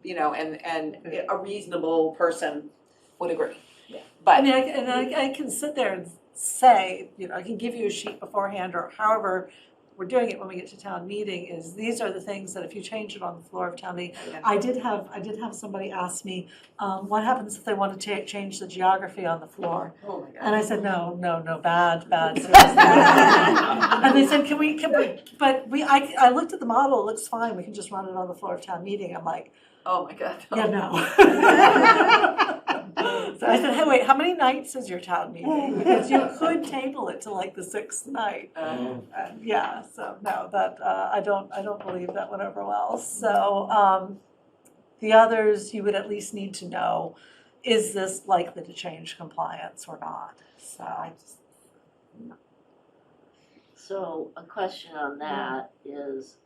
and a reasonable person would agree. Yeah. But I mean, I can sit there and say, I can give you a sheet beforehand, or however we're doing it when we get to town meeting, is these are the things that if you change it on the floor of town meeting. I did have somebody ask me, what happens if they want to change the geography on the floor? oh my God. And I said, no, bad, seriously. And they said, but I looked at the model, it looks fine, we can just run it on the floor of town meeting. I'm like, Oh my God. yeah, no. So I said, hey, wait, how many nights is your town meeting? Because you could table it to like the 6th night. Yeah, so no, that, I don't believe that went over well. So, the others, you would at least need to know, is this likely to change compliance or not? So I just. So a question on that is,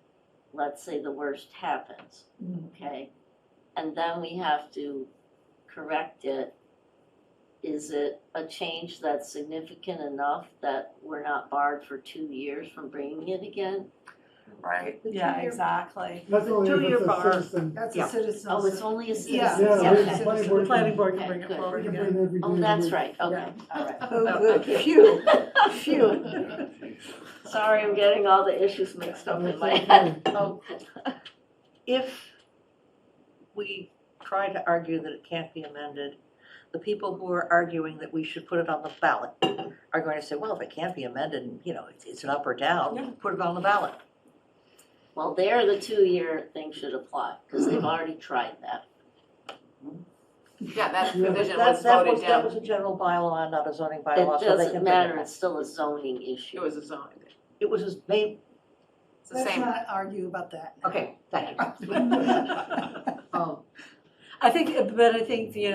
let's say the worst happens, okay? And then we have to correct it. Is it a change that's significant enough that we're not barred for 2 years from bringing it again? Right, yeah, exactly. That's only if Two-year it's a bar. citizen. That's Yeah. a citizen. Oh, it's only a citizen? Yeah. Yeah, Okay. The planning board can Okay, bring it good. forward We can again. bring every day Oh, of the that's week. right, okay, all right. Oh, good, phew. Sorry, I'm getting all the issues mixed up in That's my okay. head. If we try to argue that it can't be amended, the people who are arguing that we should put it on the ballot are going to say, well, if it can't be amended, it's an up or down, put it on the ballot. Well, there, the 2-year thing should apply, because they've already tried that. Yeah, that Yeah. provision That was voted that down. was a general bylaw, not a zoning It bylaw, so they can doesn't bring matter, it it's still a zoning issue. It was a zone. It was just made, It's the Let's same. not argue about that. okay, thank you. I think,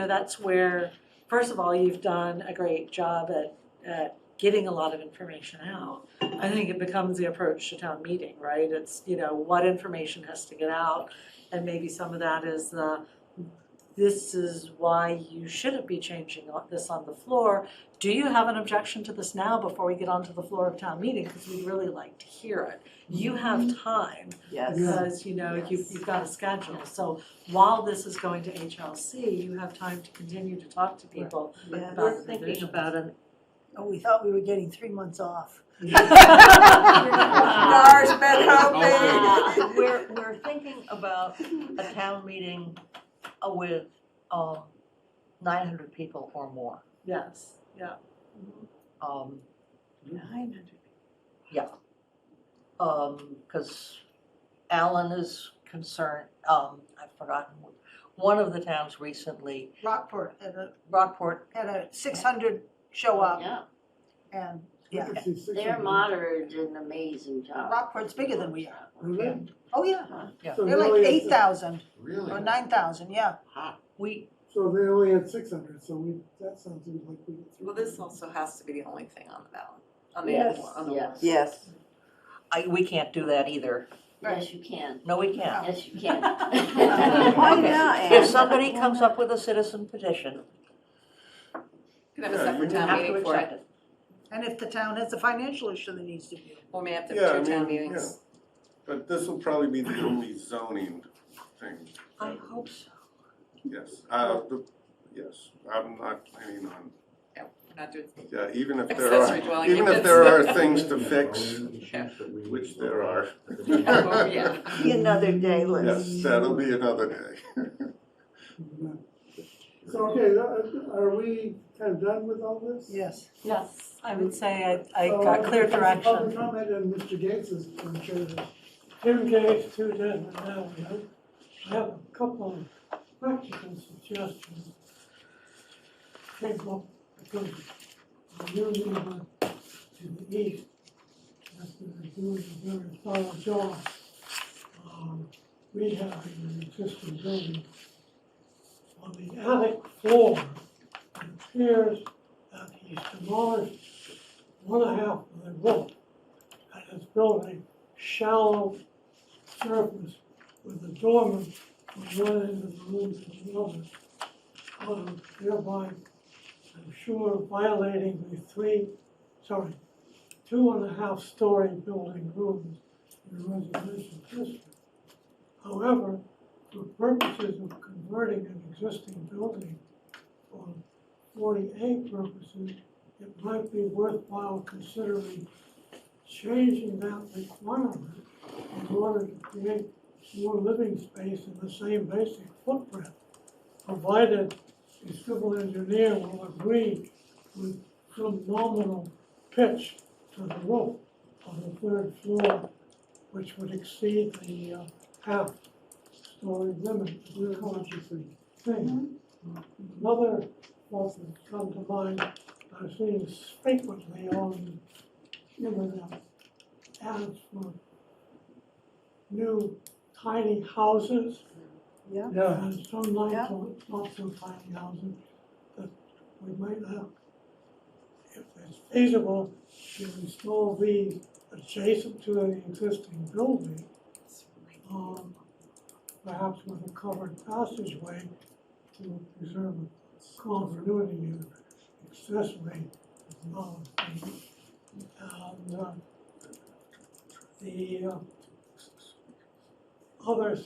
that's where, first of all, you've done a great job at getting a lot of information out. I think it becomes the approach to town meeting, right? It's, what information has to get out, and maybe some of that is this is why you shouldn't be changing this on the floor. Do you have an objection to this now before we get onto the floor of town meeting? Because we'd really like to hear it. You have time, Yes. because, you've got a schedule. So while this is going to HLC, you have time to continue to talk to people Yeah. about We're the thinking revisions. about an Oh, we thought we were getting 3 months off. Stars been hoping. We're thinking about a town meeting with 900 people or more. Yes, yeah. 900. Because Alan is concerned, I've forgotten, one of the towns recently, Rockport Rockport, had a 600 show up, Yeah, and, I yeah, could see 600. their monitor did an amazing job. Rockport's bigger than we are. Really? Oh, yeah, So they're they like only had 8,000 Really? or 9,000, yeah. we, So they only had 600, so that sounds like we get. Well, this also has to be the only thing on the ballot, on the, Yes, on the yes. list. Yes. we can't do that either. Yes, you can. No, we can't. Yes, you can. Why not, If Ann? somebody comes up with a citizen petition, Could have a Yeah, separate you town have to meeting for accept it, it. And if the town has a financial issue that needs to be. or may have to Yeah, have two I town mean, meetings. But this will probably be the only zoning thing. I hope so. Yes, yes, I'm not planning on, We're not doing, yeah, even if Accessory dwelling even if units. there are things to fix, Yeah. which there are. Oh, yeah. Be another day, Liz. Yes, that'll be another day. So, okay, are we kind of done with all this? Yes. Yes, I would say I So, got clear Public direction. comment, and Mr. Gates is in charge of this. Tim Gates, 2 Desmond Avenue. I have a couple of practical suggestions. Came up because the new neighbor to the east has been doing a very thorough job rehabbing an existing building. On the attic floor, it appears that he's demolished 1.5 of the roof and is building shallow surface with the dormer from one end of the room to the other, thereby, I'm sure, violating the 2.5-story building rules in the residential district. However, for purposes of converting an existing building for 40A purposes, it might be worthwhile considering changing that requirement in order to create more living space in the same basic footprint, provided the civil engineer will agree with some nominal pitch to the roof on the 3rd floor, which would exceed the half-story limit of the consciously thing. Another thought that's come to mind, I've seen frequently on the internet, ads for new tiny houses. Yeah. And some not so tiny houses that we might have, if it's feasible, to install these adjacent to the existing building, perhaps with a covered passageway to preserve a continuity of accessory. And the other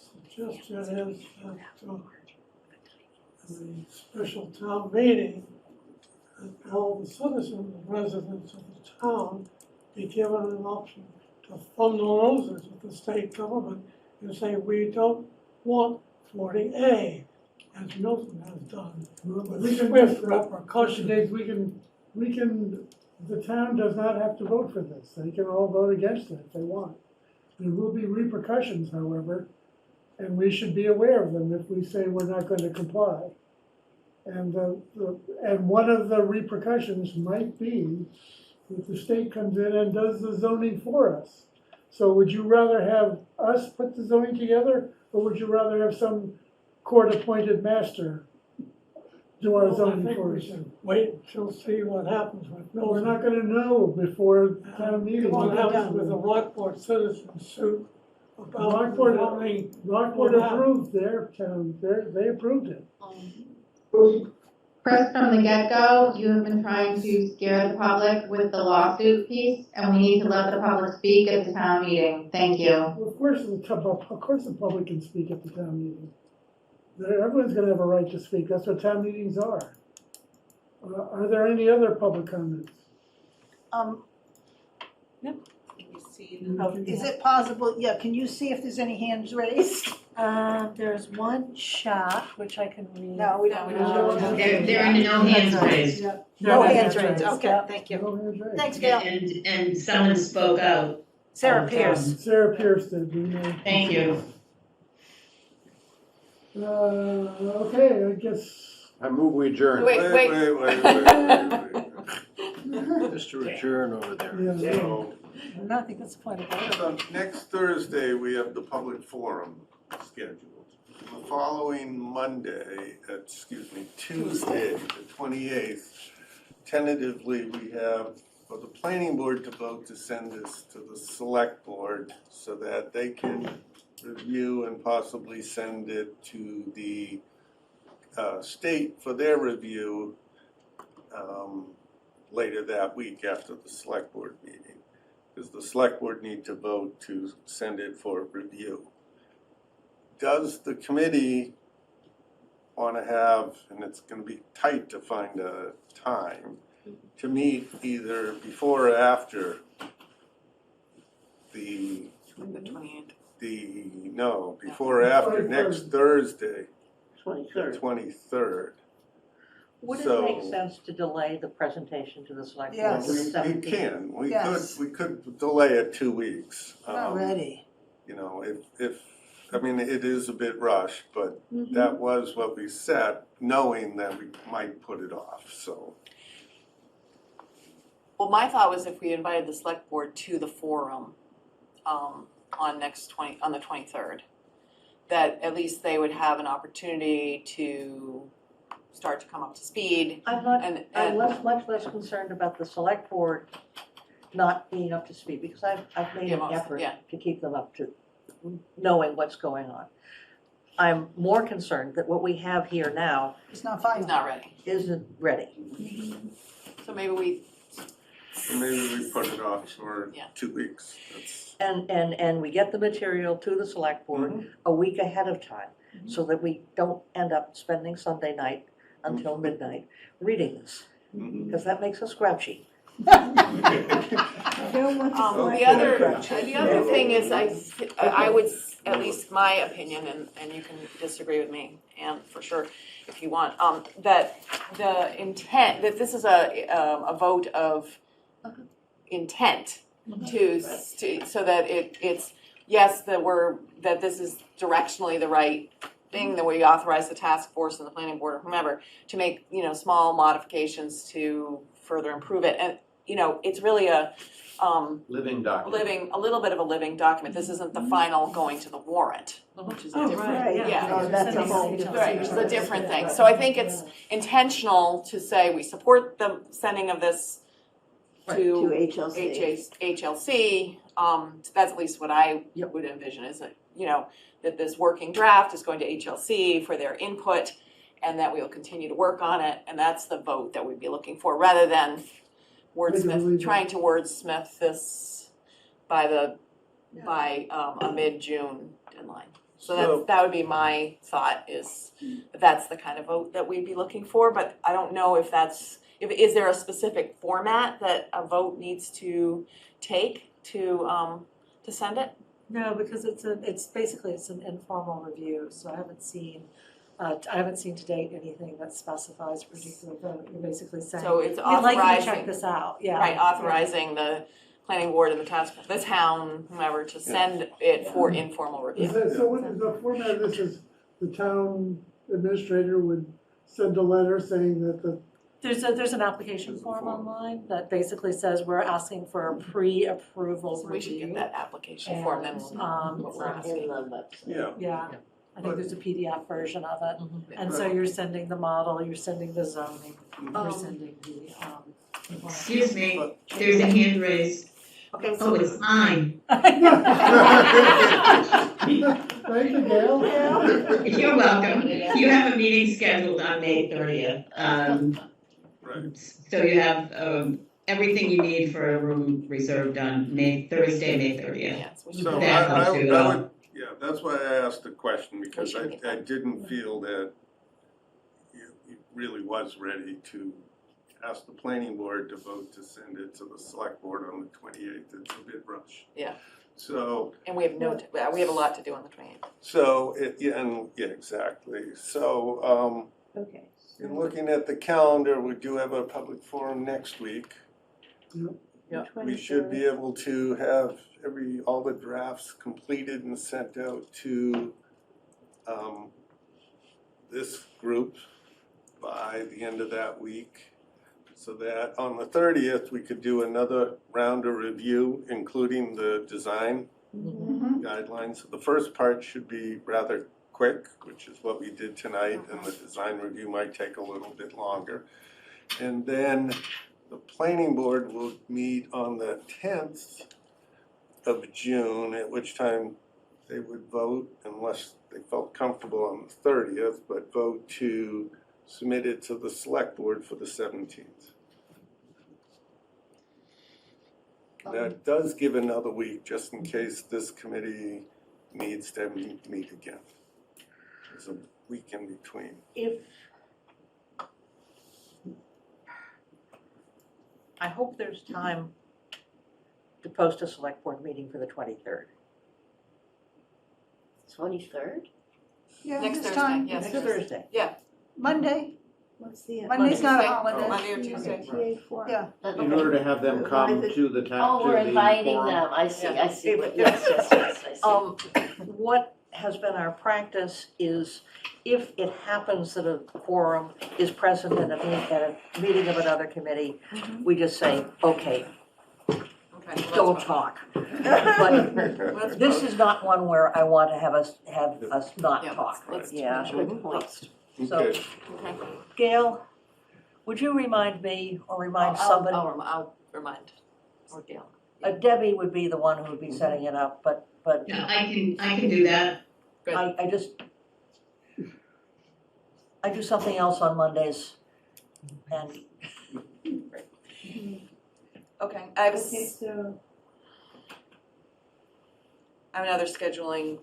suggestion is that the special town meeting, that all the citizens and residents of the town be given an option to thumb the noses at the state government and say, we don't want 40A, as Milton has done, with swift repercussions. Dave, the town does not have to vote for this. They can all vote against it if they want. There will be repercussions, however, and we should be aware of them if we say we're not going to comply. And one of the repercussions might be that the state comes in and does the zoning for us. So would you rather have us put the zoning together, or would you rather have some court-appointed master do our zoning for us? Wait until see what happens with No, we're Milton. not gonna know before town meeting. What happens with the Rockport citizen suit about zoning? Rockport approved their town, they approved it. Chris, from the get-go, you have been trying to scare the public with the lawsuit piece, and we need to let the public speak at the town meeting. Thank you. Well, of course the public can speak at the town meeting. Everyone's gonna have a right to speak, that's what town meetings are. Are there any other public comments? Is it possible, can you see if there's any hands raised? There's one chat, which I can read. No, we don't. There are no hands raised. No hands raised, okay, thank you. No hands raised. Thanks, Gail. And someone spoke out. Sarah Pierce. Sarah Pierce did, we know. Thank you. Okay, I guess, I move we adjourn. Wait. Just to adjourn over there. yeah, So, No, I think that's the point of it. so next Thursday, we have the public forum scheduled. The following Monday, Tuesday, the 28th, tentatively, we have for the planning board to vote to send this to the select board so that they can review and possibly send it to the state for their review later that week after the select board meeting. Because the select board need to vote to send it for review. Does the committee want to have, and it's going to be tight to find a time, to meet either before or after the 28th. before or after next Thursday, the 23rd. 23rd. Would it So- make sense to delay the presentation to the select board Yes. to the We 17th? can, Yes. we could delay it 2 weeks. I'm not ready. You know, if, I mean, it is a bit rushed, but Mm-hmm. that was what we set, knowing that we might put it off, so. Well, my thought was if we invited the select board to the forum, on the 23rd, that at least they would have an opportunity to start to come up to speed. I'm And much less concerned about the select board not being up to speed, because I've made Yeah, an effort yeah. to keep them up to knowing what's going on. I'm more concerned that what we have here now It's not It's final. not ready. isn't ready. So maybe we, Put it off for Yeah. 2 weeks, that's. And we get the material to the select board a week ahead of time, so that we don't end up spending Sunday night until midnight reading this, because that makes us grouchy. the other thing is, I would, at least my opinion, and you can disagree with me, and for sure, if you want, that the intent, that this is a vote of intent to, so that it's, yes, that this is directionally the right thing, that we authorize the task force and the planning board or whomever to make, small modifications to further improve it. And, it's really a Living document. a little bit of a living document. This isn't the final going to the warrant, which is a different, Right. yeah. Oh, that's a whole Right, which is a different thing. So I think it's intentional to say we support the sending of this To to HLC. HLC. That's at least what I would envision, is that, that this working draft is going to HLC for their input, and that we'll continue to work on it, and that's the vote that we'd be looking for, rather than trying to wordsmith this by a mid-June deadline. So that would be my thought, is that's the kind of vote that we'd be looking for, but I don't know if is there a specific format that a vote needs to take to send it? No, because it's basically an informal review, so I haven't seen to date anything that specifies a particular vote. You're basically saying, So it's we'd like you to check authorizing, this out, yeah. right, authorizing the planning board and the task, the town, whomever, to send it for informal review. So what is the format of this is the town administrator would send a letter saying that the There's an application form online that basically says we're asking for a pre-approval So we should get review. that application form, then we'll know what we're It's not in asking. the website. Yeah, I think there's a PDF version of it, and so you're sending the model, you're sending the zoning, you're sending the, Excuse me, there's a hand raised. Okay, Oh, it's mine. Thank you, Gail. You're welcome. You have a meeting scheduled on May 30th. Right. So you have everything you need for a room reserved on Thursday, May 30th. Yeah, so we should So put That that- helps you at all. yeah, that's why I asked the question, because We should get I that. didn't feel that it really was ready to ask the planning board to vote to send it to the select board on the 28th. It's a bit rushed. Yeah. So, And we have we have a lot to do on the 28th. yeah, exactly. So, okay. in looking at the calendar, we do have a public forum next week. We should be able to have all the drafts completed and sent out to this group by the end of that week, so that on the 30th, we could do another round of review, including the design guidelines. So the first part should be rather quick, which is what we did tonight, and the design review might take a little bit longer. And then the planning board will meet on the 10th of June, at which time they would vote, unless they felt comfortable on the 30th, but vote to submit it to the select board for the 17th. That does give another week, just in case this committee needs to meet again. There's a week in between. I hope there's time to post a select board meeting for the 23rd. 23rd? Yeah, Next this Thursday, time. yes. Next Thursday. Monday, What's the? Monday's not a Tuesday. holiday. Monday or Tuesday. MBTA for? Yeah. In order to have them come to the Oh, we're inviting forum. them, I see, Yeah. I see, yes, I see. What has been our practice is if it happens that a quorum is present at a meeting of another committee, we just say, okay, Okay, well, don't that's talk. fine. But That's this fine. is not one where I want to have us not Yeah, talk. let's Yeah. make sure we post. So, Okay. Okay. Gail, would you remind me or remind somebody? I'll remind, or Gail. Debbie would be the one who would be setting it up, but Yeah, I can do that. Good. I do something else on Mondays and Okay, I have so. another scheduling,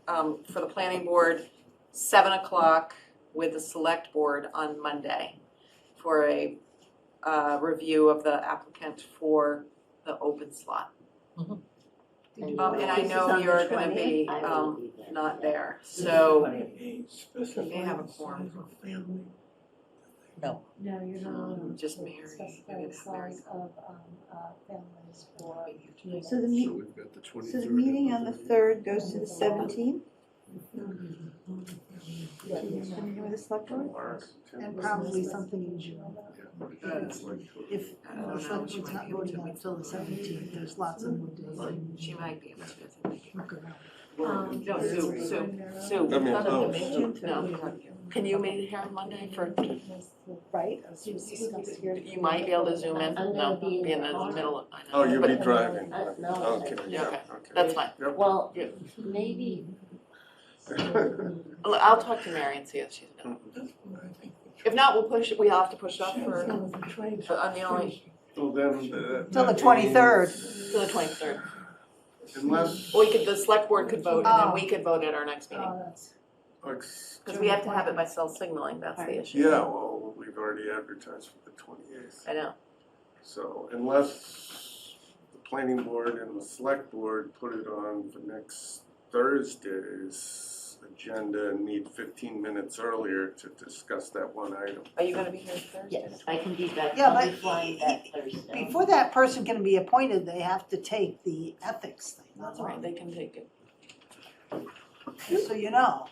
for the planning board, 7 o'clock with the select board on Monday for a, review of the applicant for the open slot. And I know you're gonna be, I will be there. not there, so Specify may have a the quorum. size of family. No, you're not allowed just to Mary, specify maybe the that Mary. size of, families for. So the meet, we've got the 23rd. so the meeting on the 3rd goes to the 17th? With the select board? And probably something in June. If I don't know, the select she board's might not be able voting to. until the 17th, there's lots of more days. She might be able to. Look around. No, Sue, I mean, oh, no. Can you meet here on Monday for, Right? you might be able to zoom in, I'm no, gonna be in be in the the car. middle of, I know. Oh, you'll be but- driving. No, Okay, Yeah, okay. That's fine. Yep. well, maybe, I'll talk to Mary and see if she's available. If not, we'll have to push it up for, on the only, Well, then, Till the that 23rd. means to the 23rd. Unless, The select board could vote and then we could vote at our next meeting. Because we have to have it by cell signaling, that's the issue. yeah, well, we've already advertised for the 28th. I know. So unless the planning board and the select board put it on for next Thursday's agenda and meet 15 minutes earlier to discuss that one item. Are you gonna be here Thursday? yes, I can be back, Yeah, I'll be but flying back Thursday. Before that person can be appointed, they have to take the ethics thing. That's all right, they can take it. So you know,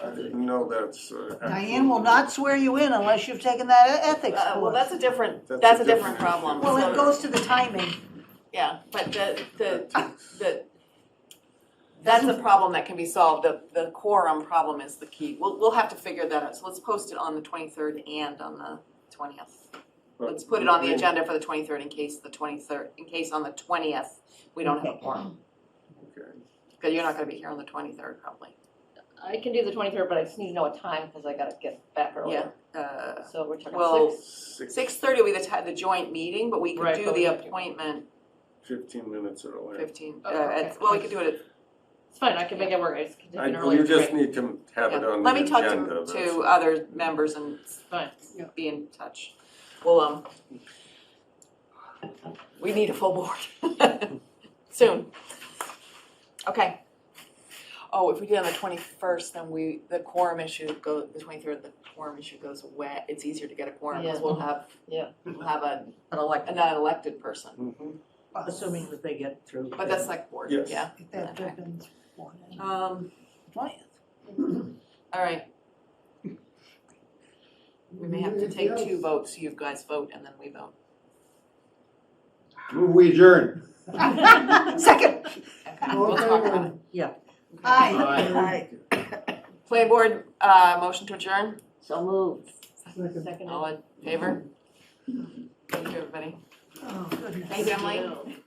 I didn't know that's. Diane will not swear you in unless you've taken that ethics Well, course. that's a different That's a different different problem. Well, So- it goes to the timing. Yeah, but that's a problem that can be solved. The quorum problem is the key. We'll have to figure that out. So let's post it on the 23rd and on the 20th. Let's put it on the agenda for the 23rd in case on the 20th, we don't have a quorum. Okay. Because you're not gonna be here on the 23rd probably. I can do the 23rd, but I just need to know a time, because I gotta get back earlier. Yeah, So we're talking well, 6? 6:30 will be the joint meeting, but we could Right, do but the we have to- appointment 15 minutes earlier. 15, Oh, okay. well, we could do it It's fine, I can make it work, I just can take an You earlier just break. need to have it on Let the me talk agenda. to other members and Fine. be in touch. Well, we need a full board soon. Okay. Oh, if we did on the 21st, then the quorum issue the 23rd, the quorum issue goes away. It's easier to get a quorum because Yeah. we'll have an elect, a non-elected person. Mhm. assuming that they get through. But that's like board, Yes. yeah. If that Okay. happens, one and Um, 20th. all right. We may have to take 2 votes, so you guys vote and then we vote. Move we adjourn. Second. Okay, we'll talk about it. Aye. Planning board, motion to adjourn? So moved. All in favor? Thank you, everybody. Oh, goodness. Thanks, Emily.